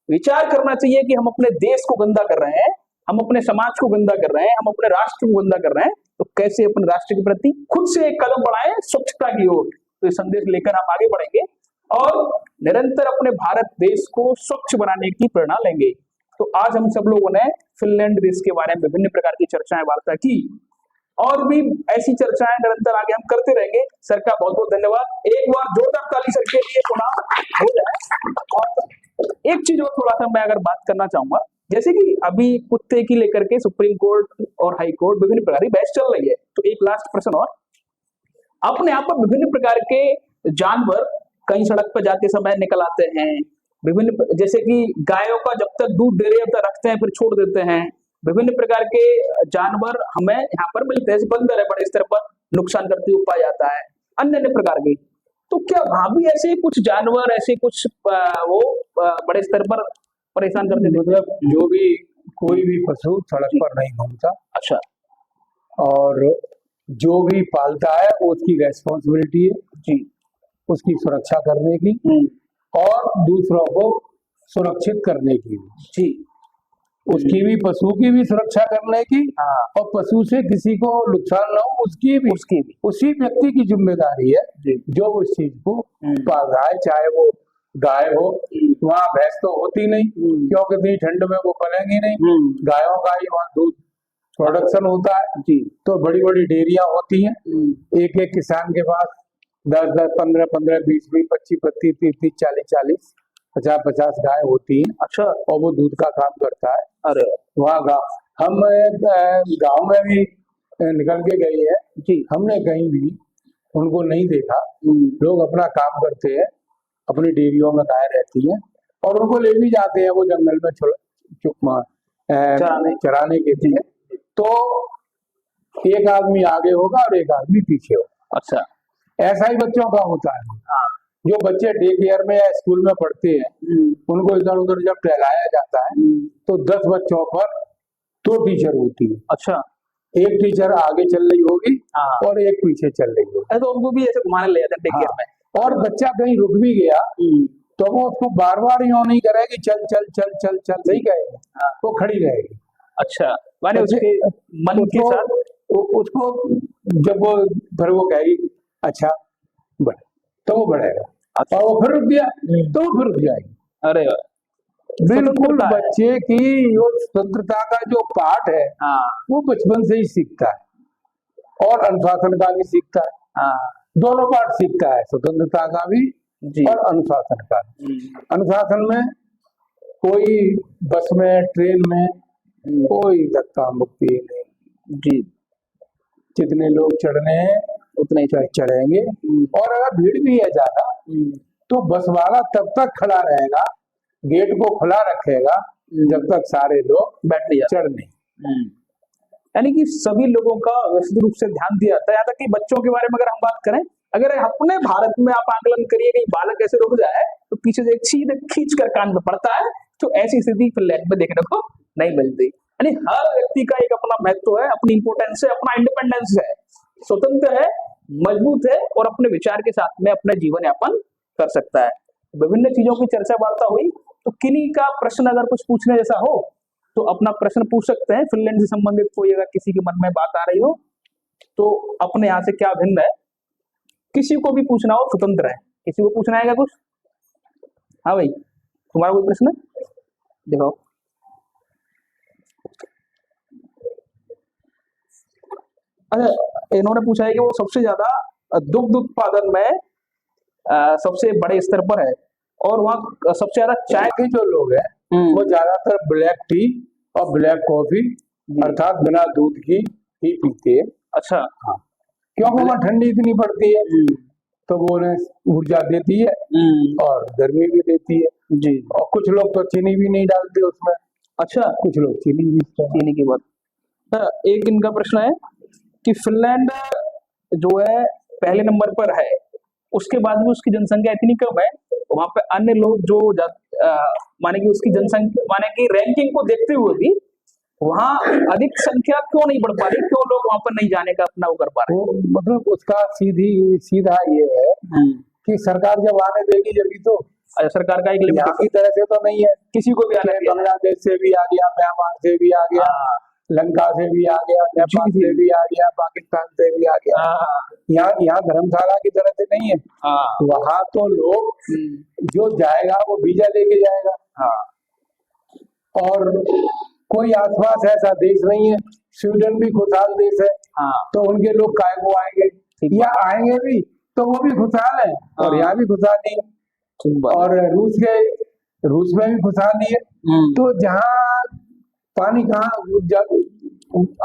Speaker 1: विचार करना चाहिए कि हम अपने देश को गंदा कर रहे हैं, हम अपने समाज को गंदा कर रहे हैं, हम अपने राष्ट्र को गंदा कर रहे हैं, तो कैसे अपने राष्ट्र के प्रति खुद से एक कदम बढ़ाएं स्वच्छता की ओर। तो ये संदेश लेकर हम आगे बढ़ेंगे और निरंतर अपने भारत देश को स्वच्छ बनाने की प्रेरणा लेंगे। तो आज हम सब लोगों ने फिनलैंड देश के बारे में विभिन्न प्रकार की चर्चाएं वार्ता की और भी ऐसी चर्चाएं निरंतर आगे हम करते रहेंगे। सर का बहुत बहुत धन्यवाद। एक बार जोरदार ताली सर के लिए पुनः हो जाए। और एक चीज और थोड़ा सा मैं अगर बात करना चाहूंगा, जैसे कि अभी कुत्ते की लेकर के सुप्रीम कोर्ट और हाई कोर्ट विभिन्न प्रकार की बहस चल रही है, तो एक लास्ट प्रश्न और, अपने आप पर विभिन्न प्रकार के जानवर कहीं सड़क पर जाते समय निकल आते हैं, विभिन्न जैसे कि गायों का जब तक दूध डेयरी तक रखते हैं फिर छोड़ देते हैं, विभिन्न प्रकार के जानवर हमें यहाँ पर मिलते हैं। बंदर है, बड़े स्तर पर नुकसान करते हुए पाया जाता है, अन्य अन्य प्रकार के। तो क्या वहां भी ऐसे कुछ जानवर, ऐसे कुछ बड़े स्तर पर परेशान करते थे?
Speaker 2: मतलब जो भी कोई भी पशु सड़क पर नहीं घूमता।
Speaker 1: अच्छा,
Speaker 2: और जो भी पालता है उसकी रेस्पॉन्सिबिलिटी है
Speaker 1: जी,
Speaker 2: उसकी सुरक्षा करने की और दूसरों को सुरक्षित करने की,
Speaker 1: जी,
Speaker 2: उसकी भी, पशु की भी सुरक्षा करने की और पशु से किसी को नुकसान न हो उसकी भी उसी व्यक्ति की जिम्मेदारी है जो उस चीज को पाल रहा है। चाहे वो गाय हो, वहाँ भैंस तो होती नहीं क्योंकि इतनी ठंड में वो पलेंगी नहीं, गायों का ही वहाँ दूध प्रोडक्शन होता है जी। तो बड़ी बड़ी डेयरियां होती हैं, एक एक किसान के पास 10-10, 15-15, 20-20, 25-25, 30-30, 40-40, 50-50 गाय होती हैं। अच्छा, और वो दूध का काम करता है। अरे वहाँ गाँव हम गाँव में भी निकल के गए हैं जी, हमने कहीं भी उनको नहीं देखा। लोग अपना काम करते हैं, अपनी डेयरियों में गाय रहती हैं और उनको ले भी जाते हैं वो जंगल में चराने के लिए। तो एक आदमी आगे होगा और एक आदमी पीछे होगा। अच्छा, ऐसा ही बच्चों का होता है। जो बच्चे डे केयर में या स्कूल में पढ़ते हैं उनको इधर उधर जब टहलाया जाता है तो 10 बच्चों पर 2 टीचर होती है। अच्छा, एक टीचर आगे चल रही होगी
Speaker 1: हाँ।
Speaker 2: और एक पीछे चल रही होगी।
Speaker 1: अरे तो उनको भी ऐसे घुमाने ले जाते हैं टेक केयर में।
Speaker 2: और बच्चा कहीं रुक भी गया तो वो उसको बार बार यूं नहीं करेगी चल चल चल चल चल, नहीं कहेगी,
Speaker 1: हाँ।
Speaker 2: वो खड़ी रहेगी।
Speaker 1: अच्छा, माने उसके मन के साथ
Speaker 2: उसको जब वो फिर वो कहेगी अच्छा बढ़, तो वो बढ़ेगा।
Speaker 1: अच्छा।
Speaker 2: और वो फिर रुक गया तो वो फिर रुक जाएगी।
Speaker 1: अरे
Speaker 2: बिल्कुल
Speaker 1: स्वतंत्रता है।
Speaker 2: बच्चे की जो स्वतंत्रता का जो पाठ है
Speaker 1: हाँ
Speaker 2: वो बचपन से ही सीखता है और अनुशासन का भी सीखता है।
Speaker 1: हाँ
Speaker 2: दोनों पाठ सीखता है, स्वतंत्रता का भी
Speaker 1: जी।
Speaker 2: और अनुशासन का भी। अनुशासन में कोई बस में ट्रेन में कोई धक्का मुक्की नहीं
Speaker 1: जी,
Speaker 2: जितने लोग चढ़ने हैं
Speaker 1: उतने ही
Speaker 2: चढ़ेंगे। और अगर भीड़ भी है ज्यादा तो बस वाला तब तक खड़ा रहेगा, गेट को खुला रखेगा जब तक सारे लोग
Speaker 1: बैठ नहीं जाते।
Speaker 2: चढ़ नहीं।
Speaker 1: यानी कि सभी लोगों का व्यवस्थित रूप से ध्यान दिया जाता है। यहाँ तक कि बच्चों के बारे में अगर हम बात करें, अगर अपने भारत में आप आकलन करिए कि बालक ऐसे रुक जाए तो पीछे से एक सीधे खींच कर कान में पड़ता है, तो ऐसी स्थिति फिनलैंड में देखने को नहीं मिलती। यानी हर व्यक्ति का एक अपना महत्व है, अपनी इंपोर्टेंस है, अपना इंडिपेंडेंस है, स्वतंत्र है, मजबूत है और अपने विचार के साथ में अपना जीवन यापन कर सकता है। विभिन्न चीजों की चर्चा वार्ता हुई, तो किन्हीं का प्रश्न अगर कुछ पूछने जैसा हो तो अपना प्रश्न पूछ सकते हैं। फिनलैंड से संबंधित कोई अगर किसी के मन में बात आ रही हो तो अपने यहाँ से क्या भिन्न है, किसी को भी पूछना हो स्वतंत्र है। किसी को पूछना है क्या कुछ? हाँ भाई, तुम्हारा कोई प्रश्न? दिखाओ। अच्छा, इन्होंने पूछा है कि वो सबसे ज्यादा दुग्ध उत्पादन में सबसे बड़े स्तर पर है और वहाँ सबसे ज्यादा चाय
Speaker 2: के जो लोग हैं वो ज्यादातर ब्लैक टी और ब्लैक कॉफी अर्थात बिना दूध की ही पीते हैं।
Speaker 1: अच्छा,
Speaker 2: हाँ, क्योंकि वहाँ ठंडी इतनी पड़ती है तो वो उन्हें ऊर्जा देती है और गर्मी भी देती है
Speaker 1: जी।
Speaker 2: और कुछ लोग तो चीनी भी नहीं डालते उसमें।
Speaker 1: अच्छा,
Speaker 2: कुछ लोग चीनी
Speaker 1: की बात। एक इनका प्रश्न है कि फिनलैंड जो है पहले नंबर पर है, उसके बाद भी उसकी जनसंख्या इतनी कम है, वहां पे अन्य लोग जो माने कि उसकी जनसंख्या माने कि रैंकिंग को देखते हुए भी वहाँ अधिक संख्या क्यों नहीं बढ़ पा रही, क्यों लोग वहां पर नहीं जाने का अपना वो कर पा रहे?
Speaker 2: मतलब उसका सीधा ये है कि सरकार जब आने देगी जब तो
Speaker 1: सरकार का एक लिमिट
Speaker 2: यहाँ की तरह से तो नहीं है,
Speaker 1: किसी को भी आने दिया।
Speaker 2: बांग्लादेश से भी आ गया, म्यांमार से भी आ गया, लंका से भी आ गया, नेपाल से भी आ गया, पाकिस्तान से भी आ गया। यहाँ धर्मशाला की तरह से नहीं है। वहाँ तो लोग जो जाएगा वो वीजा लेके जाएगा। और कोई आसपास ऐसा देश नहीं है, स्वीडन भी खुशहाल देश है, तो उनके लोग काय को आएंगे या आएंगे भी तो वो भी खुशहाल है और यहाँ भी खुशहाल नहीं है। और रूस में भी खुशहाल नहीं है। तो जहाँ पानी कहाँ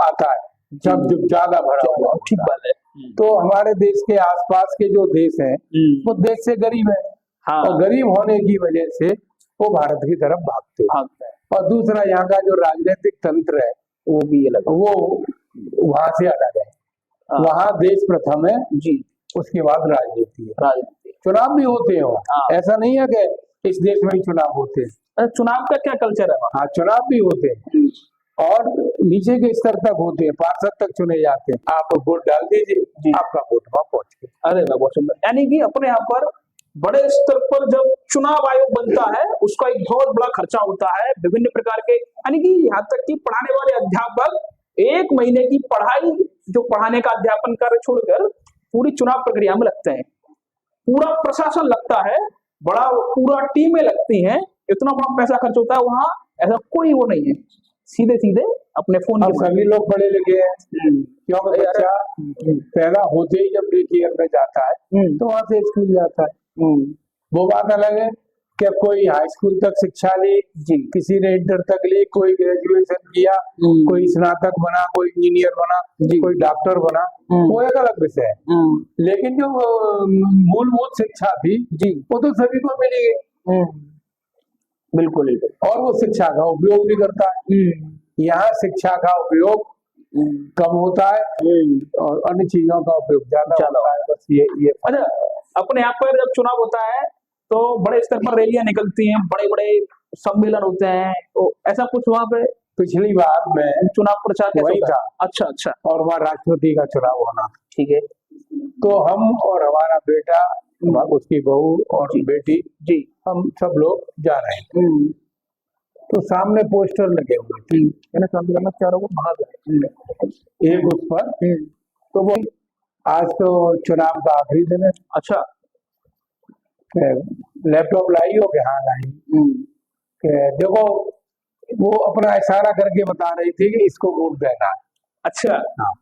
Speaker 2: आता है जब ज्यादा भरा हुआ,
Speaker 1: ठीक बात है।
Speaker 2: तो हमारे देश के आसपास के जो देश हैं वो देश से गरीब है और गरीब होने की वजह से वो भारत की तरफ भागते हैं। और दूसरा यहाँ का जो राजनीतिक तंत्र है
Speaker 1: वो भी अलग,
Speaker 2: वो वहां से अलग है। वहाँ देश प्रथम है जी, उसके बाद राजनीति है। चुनाव भी होते हैं, ऐसा नहीं है कि इस देश में ही चुनाव होते हैं।
Speaker 1: चुनाव का क्या कल्चर है?
Speaker 2: हाँ, चुनाव भी होते हैं और नीचे के स्तर तक होते हैं, पार्षद तक चुने जाते हैं। आप वोट डाल दीजिए, आपका वोट वहां पहुंच गया।
Speaker 1: अरे बहुत सुंदर। यानी कि अपने यहाँ पर बड़े स्तर पर जब चुनाव आयोग बनता है उसका एक बहुत बड़ा खर्चा होता है, विभिन्न प्रकार के, यानी कि यहाँ तक कि पढ़ाने वाले अध्यापक 1 महीने की पढ़ाई जो पढ़ाने का अध्यापन कार्य छोड़कर पूरी चुनाव प्रक्रिया में लगते हैं। पूरा प्रशासन लगता है, बड़ा पूरा टीमें लगती हैं, इतना बड़ा पैसा खर्च होता है। वहाँ ऐसा कोई वो नहीं है, सीधे सीधे अपने फोन
Speaker 2: के सभी लोग पढ़े लिखे हैं। क्योंकि बच्चा पहला होते ही जब डे केयर में जाता है तो वहां से स्कूल जाता है। वो बात अलग है कि कोई हाई स्कूल तक शिक्षा ली, किसी ने इंटर तक ली, कोई ग्रेजुएशन किया, कोई स्नातक बना, कोई इंजीनियर बना, कोई डॉक्टर बना, वो एक अलग विषय है। लेकिन जो मूलभूत शिक्षा थी वो तो सभी को मिली गई।
Speaker 1: बिल्कुल,
Speaker 2: और वो शिक्षा का उपयोग भी करता है। यहाँ शिक्षा का उपयोग कम होता है और अन्य चीजों का उपयोग ज्यादा होता है। बस ये
Speaker 1: अच्छा, अपने यहाँ पर जब चुनाव होता है तो बड़े स्तर पर रैलियां निकलती हैं, बड़े बड़े सम्मेलन होते हैं, तो ऐसा कुछ वहाँ पे
Speaker 2: पिछली बार में
Speaker 1: चुनाव प्रचार कैसे
Speaker 2: वही
Speaker 1: होता है?
Speaker 2: था
Speaker 1: अच्छा अच्छा,
Speaker 2: और वहाँ राष्ट्रपति का चुनाव होना था।
Speaker 1: ठीक है।
Speaker 2: तो हम और हमारा बेटा, उसकी बहू और
Speaker 1: जी।
Speaker 2: बेटी,
Speaker 1: जी।
Speaker 2: हम सब लोग जा रहे थे। तो सामने पोस्टर लगे हुए थे,
Speaker 1: मैंने काम करना चारों को भाग
Speaker 2: एक उस पर, तो वो आज तो चुनाव का आखिरी दिन है,
Speaker 1: अच्छा।
Speaker 2: लैपटॉप लाई हो कि हाँ लाई, कि देखो वो अपना इशारा करके बता रही थी कि इसको वोट देना है।
Speaker 1: अच्छा।
Speaker 2: हाँ,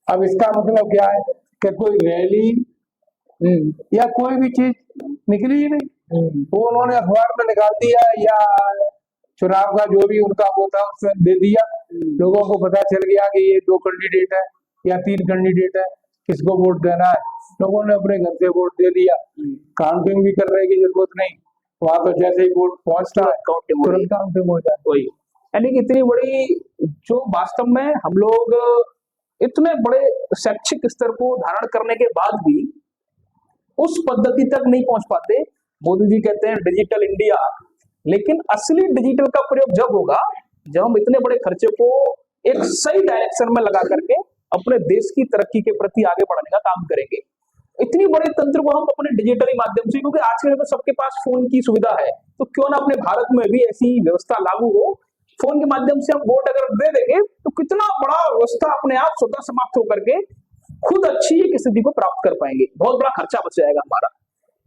Speaker 2: अब इसका मतलब क्या है कि कोई रैली या कोई भी चीज निकली ही नहीं, वो उन्होंने अखबार में निकाल दिया या चुनाव का जो भी उनका वो था उसमें दे दिया, लोगों को पता चल गया कि ये 2 कैंडिडेट है या 3 कैंडिडेट है, किसको वोट देना है, लोगों ने अपने घर से वोट दे दिया, काउंटिंग भी करने की जरूरत नहीं, वहां तो जैसे ही वोट पहुंचता है तुरंत काउंटिंग हो जाए।
Speaker 1: वही, यानी कि इतनी बड़ी जो वास्तव में हम लोग इतने बड़े शैक्षिक स्तर को धारण करने के बाद भी उस पद्धति तक नहीं पहुंच पाते। मोदी जी कहते हैं डिजिटल इंडिया, लेकिन असली डिजिटल का प्रयोग जब होगा जब हम इतने बड़े खर्चे को एक सही डायरेक्शन में लगा करके अपने देश की तरक्की के प्रति आगे बढ़ने का काम करेंगे। इतनी बड़े तंत्र को हम अपने डिजिटली माध्यम से, क्योंकि आज के समय में सबके पास फोन की सुविधा है, तो क्यों ना अपने भारत में भी ऐसी व्यवस्था लागू हो, फोन के माध्यम से हम वोट अगर दे देंगे तो कितना बड़ा व्यवस्था अपने आप स्वतः समाप्त होकर के खुद अच्छी एक स्थिति को प्राप्त कर पाएंगे, बहुत बड़ा खर्चा बच जाएगा हमारा।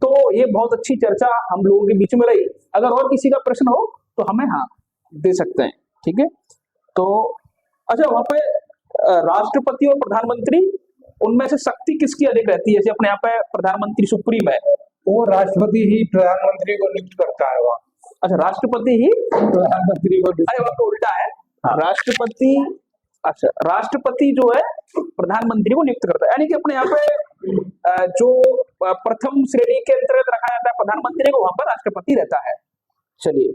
Speaker 1: तो ये बहुत अच्छी चर्चा हम लोगों के बीच में रही। अगर और किसी का प्रश्न हो तो हमें हाँ दे सकते हैं, ठीक है। तो अच्छा, वहां पे राष्ट्रपति और प्रधानमंत्री, उनमें से शक्ति किसकी अधिक रहती है? जैसे अपने यहाँ पे प्रधानमंत्री सुप्रीम है,
Speaker 2: वो राष्ट्रपति ही प्रधानमंत्री को नियुक्त करता है वहाँ।
Speaker 1: अच्छा, राष्ट्रपति ही
Speaker 2: प्रधानमंत्री को,
Speaker 1: अरे वहां पे उल्टा है, राष्ट्रपति, अच्छा राष्ट्रपति जो है प्रधानमंत्री को नियुक्त करता है, यानी कि अपने यहाँ पे जो प्रथम श्रेणी के अंतर्गत रखा जाता है प्रधानमंत्री को, वहां पर राष्ट्रपति रहता है। चलिए,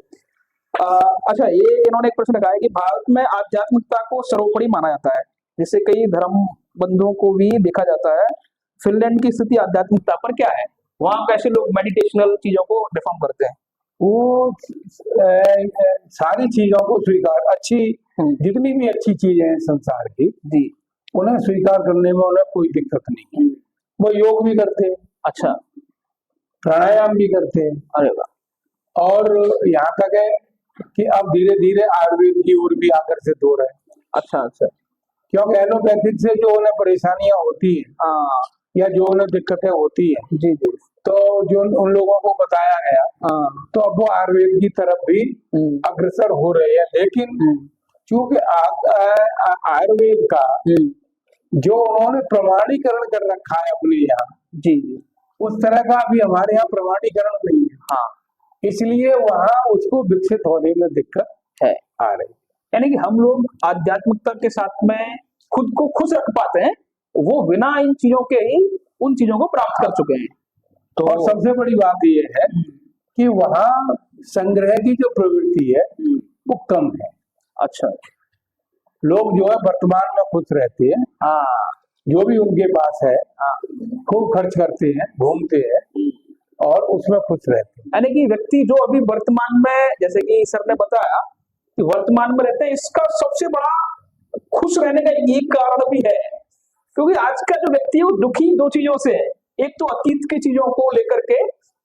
Speaker 1: अच्छा, ये इन्होंने एक प्रश्न रखा है कि भारत में आध्यात्मिकता को सर्वोपरि माना जाता है, जिससे कई धर्म बंधुओं को भी देखा जाता है। फिनलैंड की स्थिति आध्यात्मिकता पर क्या है? वहां कैसे लोग मेडिटेशनल चीजों को रिफॉर्म करते हैं?
Speaker 2: वो सारी चीजों को स्वीकार, अच्छी जितनी भी अच्छी चीजें हैं संसार की,
Speaker 1: जी,
Speaker 2: उन्हें स्वीकार करने में उन्हें कोई दिक्कत नहीं। वो योग भी करते हैं,
Speaker 1: अच्छा,
Speaker 2: प्राणायाम भी करते हैं,
Speaker 1: अरे वाह,
Speaker 2: और यहाँ तक है कि अब धीरे धीरे आयुर्वेद की ओर भी आकर्षित हो रहे हैं।
Speaker 1: अच्छा अच्छा,
Speaker 2: क्योंकि एलोपैथिक से जो उन्हें परेशानियां होती है या जो उन्हें दिक्कतें होती है,
Speaker 1: जी जी,
Speaker 2: तो जो उन लोगों को बताया गया, तो अब वो आयुर्वेद की तरफ भी अग्रसर हो रहे हैं। लेकिन चूंकि आयुर्वेद का जो उन्होंने प्रमाणीकरण कर रखा है अपने यहाँ,
Speaker 1: जी,
Speaker 2: उस तरह का अभी हमारे यहाँ प्रमाणीकरण नहीं है।
Speaker 1: हाँ,
Speaker 2: इसलिए वहाँ उसको विकसित होने में दिक्कत
Speaker 1: है
Speaker 2: आ रही।
Speaker 1: यानी कि हम लोग आध्यात्मिकता के साथ में खुद को खुश रख पाते हैं, वो बिना इन चीजों के ही उन चीजों को प्राप्त कर चुके हैं।
Speaker 2: तो और सबसे बड़ी बात ये है कि वहाँ संग्रह की जो प्रवृत्ति है वो कम है। अच्छा, लोग जो है वर्तमान में खुश रहते हैं, जो भी उनके पास है खूब खर्च करते हैं, घूमते हैं और उसमें खुश रहते हैं।
Speaker 1: यानी कि व्यक्ति जो अभी वर्तमान में, जैसे कि सर ने बताया कि वर्तमान में रहते हैं, इसका सबसे बड़ा खुश रहने का एक कारण भी है, क्योंकि आज का जो व्यक्ति है वो दुखी 2 चीजों से है, एक तो अतीत की चीजों को लेकर के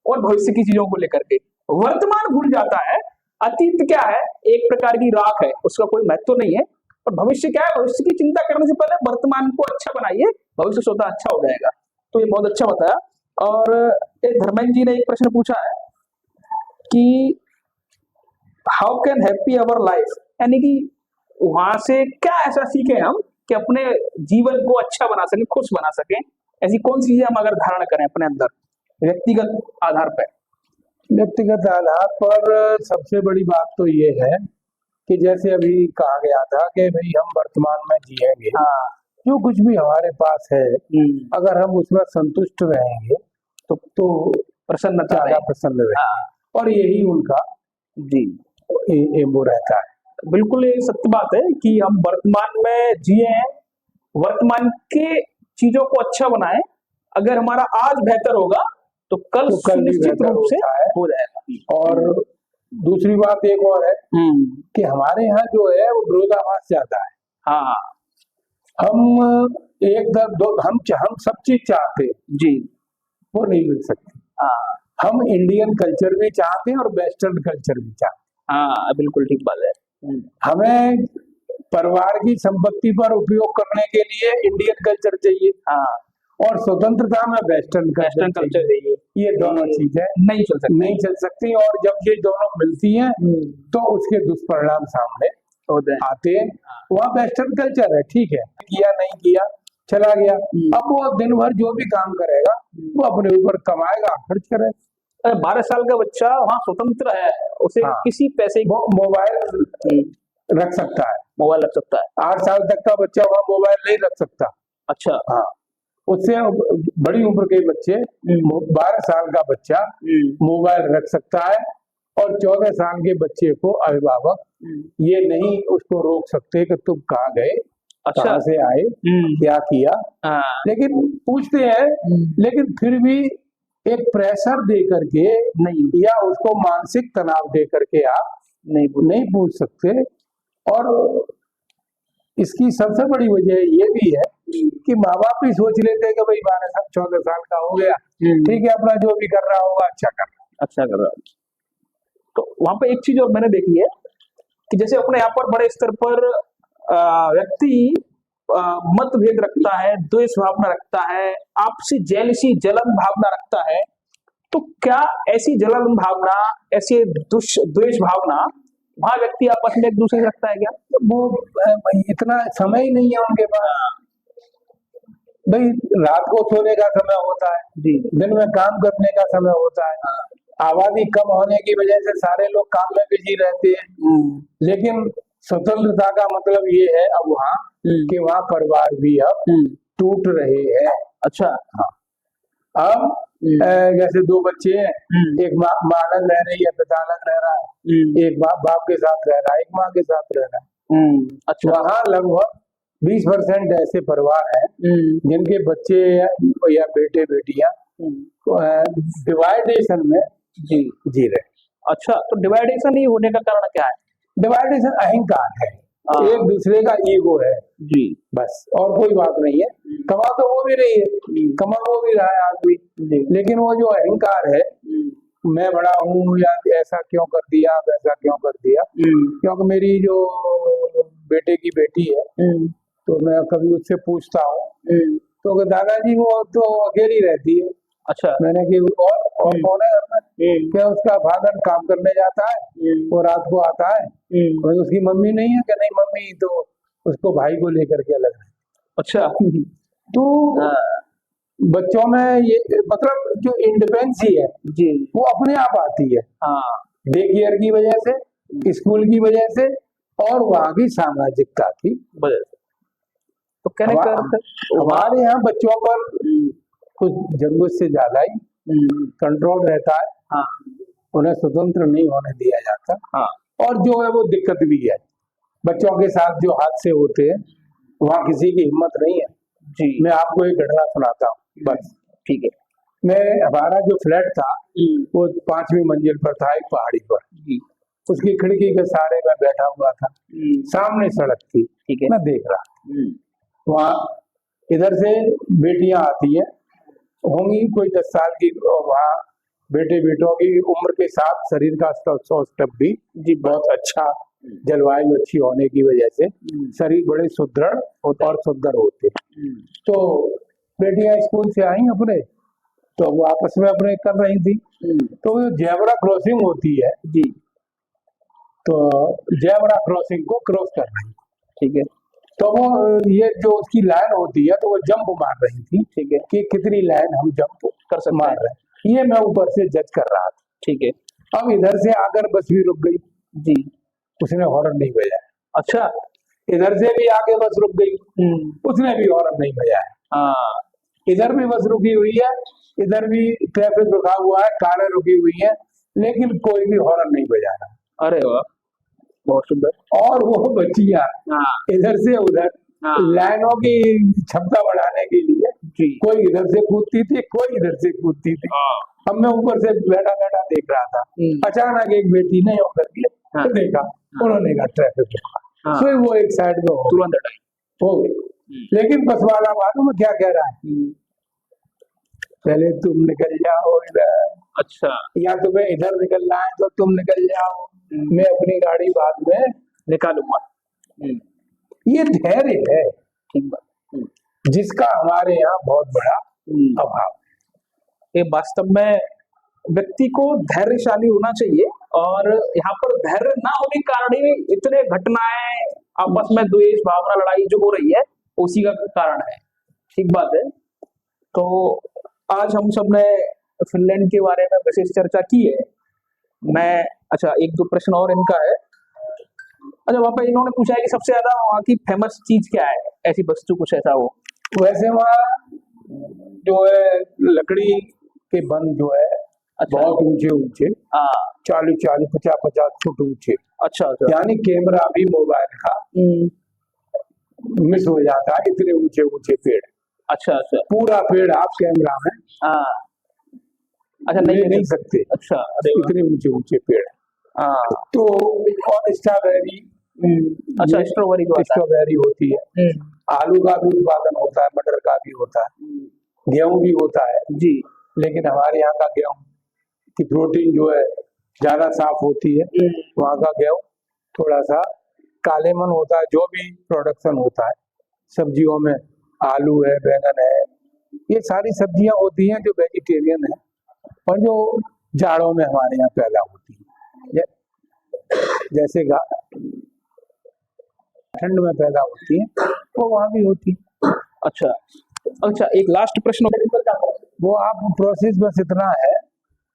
Speaker 1: और भविष्य की चीजों को लेकर के। वर्तमान भूल जाता है। अतीत क्या है? एक प्रकार की राख है, उसका कोई महत्व नहीं है। और भविष्य क्या है? भविष्य की चिंता करने से पहले वर्तमान को अच्छा बनाइए, भविष्य स्वतः अच्छा हो जाएगा। तो ये बहुत अच्छा बताया। और एक धर्मेंद्र जी ने एक प्रश्न पूछा है कि how can happy our life, यानी कि वहां से क्या ऐसा सीखे हम कि अपने जीवन को अच्छा बना सके, खुश बना सके, ऐसी कौन सी चीजें हम अगर धारण करें अपने अंदर व्यक्तिगत आधार पर?
Speaker 2: व्यक्तिगत आधार पर सबसे बड़ी बात तो ये है कि जैसे अभी कहा गया था कि भाई हम वर्तमान में जिएंगे, जो कुछ भी हमारे पास है अगर हम उसमें संतुष्ट रहेंगे तो प्रसन्नता, ज्यादा प्रसन्न रहेंगे, और यही उनका जी वो रहता है।
Speaker 1: बिल्कुल ये सत्य बात है कि हम वर्तमान में जिए, वर्तमान के चीजों को अच्छा बनाएं। अगर हमारा आज बेहतर होगा तो कल निश्चित रूप से हो जाएगा।
Speaker 2: और दूसरी बात एक और है कि हमारे यहाँ जो है वो विरोधाभास ज्यादा है।
Speaker 1: हाँ
Speaker 2: हम एक दो हम सब चीज चाहते हैं,
Speaker 1: जी,
Speaker 2: वो नहीं मिल सकती।
Speaker 1: हाँ
Speaker 2: हम इंडियन कल्चर भी चाहते हैं और वेस्टर्न कल्चर भी चाहते
Speaker 1: हाँ, बिल्कुल ठीक बात है।
Speaker 2: हैं। हमें परिवार की संपत्ति पर उपयोग करने के लिए इंडियन कल्चर चाहिए
Speaker 1: हाँ,
Speaker 2: और स्वतंत्रता में वेस्टर्न
Speaker 1: वेस्टर्न
Speaker 2: कल्चर
Speaker 1: कल्चर
Speaker 2: चाहिए।
Speaker 1: चाहिए,
Speaker 2: ये दोनों चीजें
Speaker 1: नहीं चल सकती।
Speaker 2: नहीं चल सकती, और जब ये दोनों मिलती हैं तो उसके दुष्परिणाम सामने
Speaker 1: होते हैं।
Speaker 2: आते हैं। वहाँ वेस्टर्न कल्चर है, ठीक है, किया नहीं किया चला गया। अब वो दिन भर जो भी काम करेगा वो अपने ऊपर कमाएगा, खर्च करेगा।
Speaker 1: अरे 12 साल का बच्चा वहाँ स्वतंत्र है, उसे
Speaker 2: हाँ।
Speaker 1: किसी पैसे
Speaker 2: वो मोबाइल रख सकता है,
Speaker 1: मोबाइल लग सकता है।
Speaker 2: 8 साल तक का बच्चा वहाँ मोबाइल नहीं रख सकता।
Speaker 1: अच्छा,
Speaker 2: हाँ, उससे बड़ी उम्र के बच्चे 12 साल का बच्चा मोबाइल रख सकता है, और 14 साल के बच्चे को अभिभावक ये नहीं उसको रोक सकते कि तुम कहाँ गए,
Speaker 1: अच्छा,
Speaker 2: कहाँ से आए, क्या किया।
Speaker 1: हाँ,
Speaker 2: लेकिन पूछते हैं, लेकिन फिर भी एक प्रेशर दे करके
Speaker 1: नहीं
Speaker 2: या उसको मानसिक तनाव दे करके आप नहीं पूछ सकते। और इसकी सबसे बड़ी वजह ये भी है कि माँ बाप भी सोच लेते हैं कि भाई 14 साल का हो गया, ठीक है, अपना जो भी कर रहा होगा अच्छा कर रहा है।
Speaker 1: तो वहां पे एक चीज और मैंने देखी है कि जैसे अपने यहाँ पर बड़े स्तर पर व्यक्ति मतभेद रखता है, द्वेष भावना रखता है, आपसी जेलसी जलन भावना रखता है, तो क्या ऐसी जलन भावना, ऐसी द्वेष भावना वहां व्यक्ति आपस में एक दूसरे से रखता है क्या?
Speaker 2: वो इतना समय ही नहीं है उनके पास। भाई रात को सोने का समय होता है, दिन में काम करने का समय होता है। आबादी कम होने की वजह से सारे लोग काम में बिजी रहते हैं। लेकिन स्वतंत्रता का मतलब ये है अब वहाँ कि वहाँ परिवार भी अब टूट रहे हैं।
Speaker 1: अच्छा,
Speaker 2: हाँ, अब जैसे दो बच्चे हैं, एक माँ अलग रह रही है, पिता अलग रह रहा है, एक बाप के साथ रह रहा है, एक माँ के साथ रह रहा है।
Speaker 1: अच्छा,
Speaker 2: वहाँ लगभग 20% ऐसे परिवार हैं जिनके बच्चे या बेटे बेटियां डिवाइडेशन में जी रहे।
Speaker 1: अच्छा, तो डिवाइडेशन ही होने का कारण क्या है?
Speaker 2: डिवाइडेशन अहंकार है, एक दूसरे का ईगो है
Speaker 1: जी,
Speaker 2: बस, और कोई बात नहीं है। कमा तो वो भी रही है, कमा वो भी रहा है आदमी, लेकिन वो जो अहंकार है, मैं बड़ा हूँ या ऐसा क्यों कर दिया, वैसा क्यों कर दिया। क्योंकि मेरी जो बेटे की बेटी है, तो मैं कभी उससे पूछता हूँ तो दादाजी वो तो अकेली रहती है।
Speaker 1: अच्छा,
Speaker 2: मैंने कि और कौन है घर में? क्या उसका फादर काम करने जाता है, वो रात को आता है, और उसकी मम्मी नहीं है? क्या नहीं, मम्मी तो उसको भाई को लेकर के अलग है।
Speaker 1: अच्छा,
Speaker 2: तो बच्चों में ये मतलब जो इंडिपेंडेंसी है
Speaker 1: जी,
Speaker 2: वो अपने आप आती है,
Speaker 1: हाँ,
Speaker 2: डे केयर की वजह से, स्कूल की वजह से, और वहाँ की सामाजिकता की वजह से।
Speaker 1: तो कहने का
Speaker 2: हमारे यहाँ बच्चों पर कुछ जरूरत से ज्यादा ही कंट्रोल रहता है।
Speaker 1: हाँ,
Speaker 2: उन्हें स्वतंत्र नहीं होने दिया जाता।
Speaker 1: हाँ,
Speaker 2: और जो है वो दिक्कत भी है, बच्चों के साथ जो हादसे होते हैं वहाँ किसी की हिम्मत नहीं है।
Speaker 1: जी,
Speaker 2: मैं आपको एक घटना सुनाता हूँ बस,
Speaker 1: ठीक है।
Speaker 2: हमारा जो फ्लैट था वो 5वीं मंजिल पर था, एक पहाड़ी पर। उसकी खिड़की के सहारे में बैठा हुआ था, सामने सड़क थी,
Speaker 1: ठीक है,
Speaker 2: मैं देख रहा। वहाँ इधर से बेटियां आती हैं, होंगी कोई 10 साल की, वहाँ बेटे बेटों की उम्र के साथ शरीर का स्टफ भी बहुत अच्छा, जलवायु अच्छी होने की वजह से शरीर बड़े सुदृढ़ और सुंदर होते। तो बेटियां स्कूल से आई अपने, तो वो आपस में अपने कर रही थी। तो जेब्रा क्रॉसिंग होती है जी, तो जेब्रा क्रॉसिंग को क्रॉस कर रही, ठीक है। तो वो ये जो उसकी लाइन होती है तो वो जंप मार रही थी, ठीक है, कि कितनी लाइन हम जंप कर सकते मार रहे हैं, ये मैं ऊपर से जज कर रहा था, ठीक है। अब इधर से आकर बस भी रुक गई जी, उसने हॉर्न नहीं बजाया। अच्छा, इधर से भी आके बस रुक गई, उसने भी हॉर्न नहीं बजाया। इधर भी बस रुकी हुई है, इधर भी ट्रैफिक रुका हुआ है, कारें रुकी हुई है, लेकिन कोई भी हॉर्न नहीं बजा रहा। अरे वाह, बहुत सुंदर। और वो बच्चियां इधर से उधर
Speaker 1: हाँ
Speaker 2: लाइनों की क्षमता बढ़ाने के लिए
Speaker 1: जी
Speaker 2: कोई इधर से कूदती थी, कोई इधर से कूदती थी।
Speaker 1: हाँ
Speaker 2: अब मैं ऊपर से बैठा बैठा देख रहा था, अचानक एक बेटी ने होकर के
Speaker 1: हाँ
Speaker 2: देखा, उन्होंने कहा ट्रैफिक रुका,
Speaker 1: हाँ
Speaker 2: फिर वो एक साइड में हो
Speaker 1: तुरंत हटाई।
Speaker 2: गई। लेकिन बस वाला मालूम है क्या कह रहा है, पहले तुम निकल जाओ इधर,
Speaker 1: अच्छा
Speaker 2: या तुम्हें इधर निकलना है तो तुम निकल जाओ, मैं अपनी गाड़ी बाद में
Speaker 1: निकालूंगा।
Speaker 2: ये धैर्य है
Speaker 1: ठीक बात।
Speaker 2: जिसका हमारे यहाँ बहुत बड़ा अभाव।
Speaker 1: ये वास्तव में व्यक्ति को धैर्यशाली होना चाहिए, और यहाँ पर धैर्य ना होने के कारण ही इतने घटनाएं आपस में द्वेष भावना लड़ाई जो हो रही है उसी का कारण है। ठीक बात है। तो आज हम सब ने फिनलैंड के बारे में विशेष चर्चा की है। मैं अच्छा एक दो प्रश्न और इनका है। अच्छा वहाँ पे इन्होंने पूछा है कि सबसे ज्यादा वहाँ की फेमस चीज क्या है, ऐसी वस्तु कुछ ऐसा हो।
Speaker 2: वैसे वहाँ जो है लकड़ी के बन जो है
Speaker 1: अच्छा
Speaker 2: बहुत ऊंचे ऊंचे,
Speaker 1: हाँ
Speaker 2: 40-40, 50-50 फुट ऊंचे,
Speaker 1: अच्छा अच्छा
Speaker 2: यानी कैमरा भी मोबाइल का मिस हो जाता है, इतने ऊंचे ऊंचे पेड़।
Speaker 1: अच्छा अच्छा
Speaker 2: पूरा पेड़ आप कैमरा में
Speaker 1: हाँ अच्छा
Speaker 2: ले
Speaker 1: नहीं
Speaker 2: नहीं सकते,
Speaker 1: अच्छा अरे वाह,
Speaker 2: इतने ऊंचे ऊंचे पेड़।
Speaker 1: हाँ
Speaker 2: तो और स्ट्रॉबेरी,
Speaker 1: अच्छा स्ट्रॉबेरी जो आता
Speaker 2: स्ट्रॉबेरी होती है,
Speaker 1: है।
Speaker 2: आलू का भी उत्पादन होता है, मटर का भी होता है, गेहूं भी होता है।
Speaker 1: जी
Speaker 2: लेकिन हमारे यहाँ का गेहूं की प्रोटीन जो है ज्यादा साफ होती है, वहाँ का गेहूं थोड़ा सा कालेमन होता है। जो भी प्रोडक्शन होता है सब्जियों में, आलू है, बैंगन है, ये सारी सब्जियां होती हैं जो वेजिटेरियन है और जो जाड़ों में हमारे यहाँ पैदा होती है, जैसे ठंड में पैदा होती है वो वहाँ भी होती है।
Speaker 1: अच्छा अच्छा एक लास्ट प्रश्न।
Speaker 2: वो आप प्रोसेस बस इतना है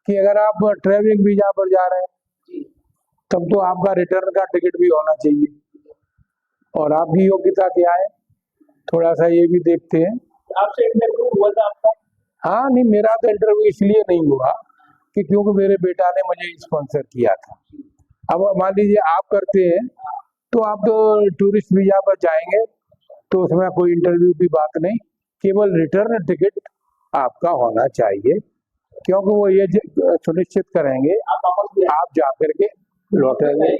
Speaker 2: कि अगर आप ट्रैवलिंग वीजा पर जा रहे हैं तब तो आपका रिटर्न का टिकट भी होना चाहिए, और आपकी योग्यता क्या है थोड़ा सा ये भी देखते हैं।
Speaker 1: आपसे इंटरव्यू हुआ था आपका?
Speaker 2: हाँ नहीं, मेरा तो इंटरव्यू इसलिए नहीं हुआ कि क्योंकि मेरे बेटा ने मुझे स्पॉन्सर किया था। अब मान लीजिए आप करते हैं तो आप तो टूरिस्ट वीजा पर जाएंगे तो उसमें कोई इंटरव्यू की बात नहीं, केवल रिटर्न टिकट आपका होना चाहिए, क्योंकि वो ये सुनिश्चित करेंगे आप जा करके लौटेंगे।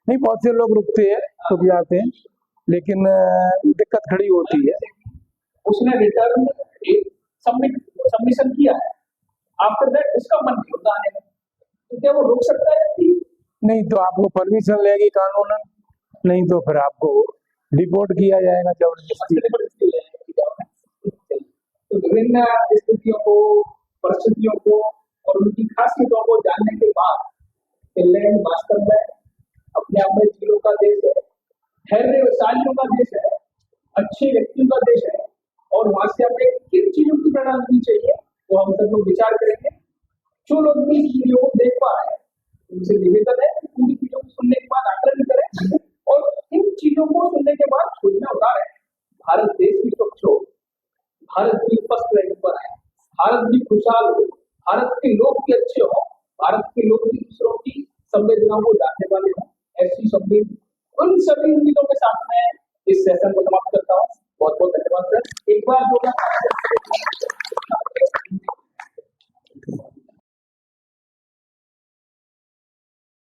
Speaker 2: नहीं, बहुत से लोग रुकते हैं, रुक जाते हैं, लेकिन दिक्कत खड़ी होती है।
Speaker 1: उसने रिटर्न सबमिशन किया है, आफ्टर दैट उसका मन नहीं होता आने में, तो क्या वो रोक सकता है?
Speaker 2: नहीं तो आपको परमिशन लेगी कानूनन, नहीं तो फिर आपको डिपोर्ट किया जाएगा जबरदस्ती।
Speaker 1: तो विभिन्न स्थितियों को, परिस्थितियों को और उनकी खासियतों को जानने के बाद फिनलैंड वास्तव में अपने आप में चीजों का देश है, धैर्यशालियों का देश है, अच्छे व्यक्तियों का देश है, और वहां से हमें किन चीजों की प्रेरणा लेनी चाहिए वो हम सब लोग विचार करेंगे। जो लोग भी इस वीडियो को देख पा रहे हैं उनसे निवेदन है कि पूरी चीजों को सुनने के बाद आकलन करें और इन चीजों को सुनने के बाद सोचना उतारें। भारत देश भी स्वच्छ हो, भारत भी फर्स्ट रैंक पर आए, भारत भी खुशहाल हो, भारत के लोग भी अच्छे हो, भारत के लोग भी दूसरों की संवेदनाओं को जानने वाले हो। ऐसी उन सभी उम्मीदों के साथ मैं इस सेशन को समाप्त करता हूँ। बहुत बहुत धन्यवाद सर। एक बार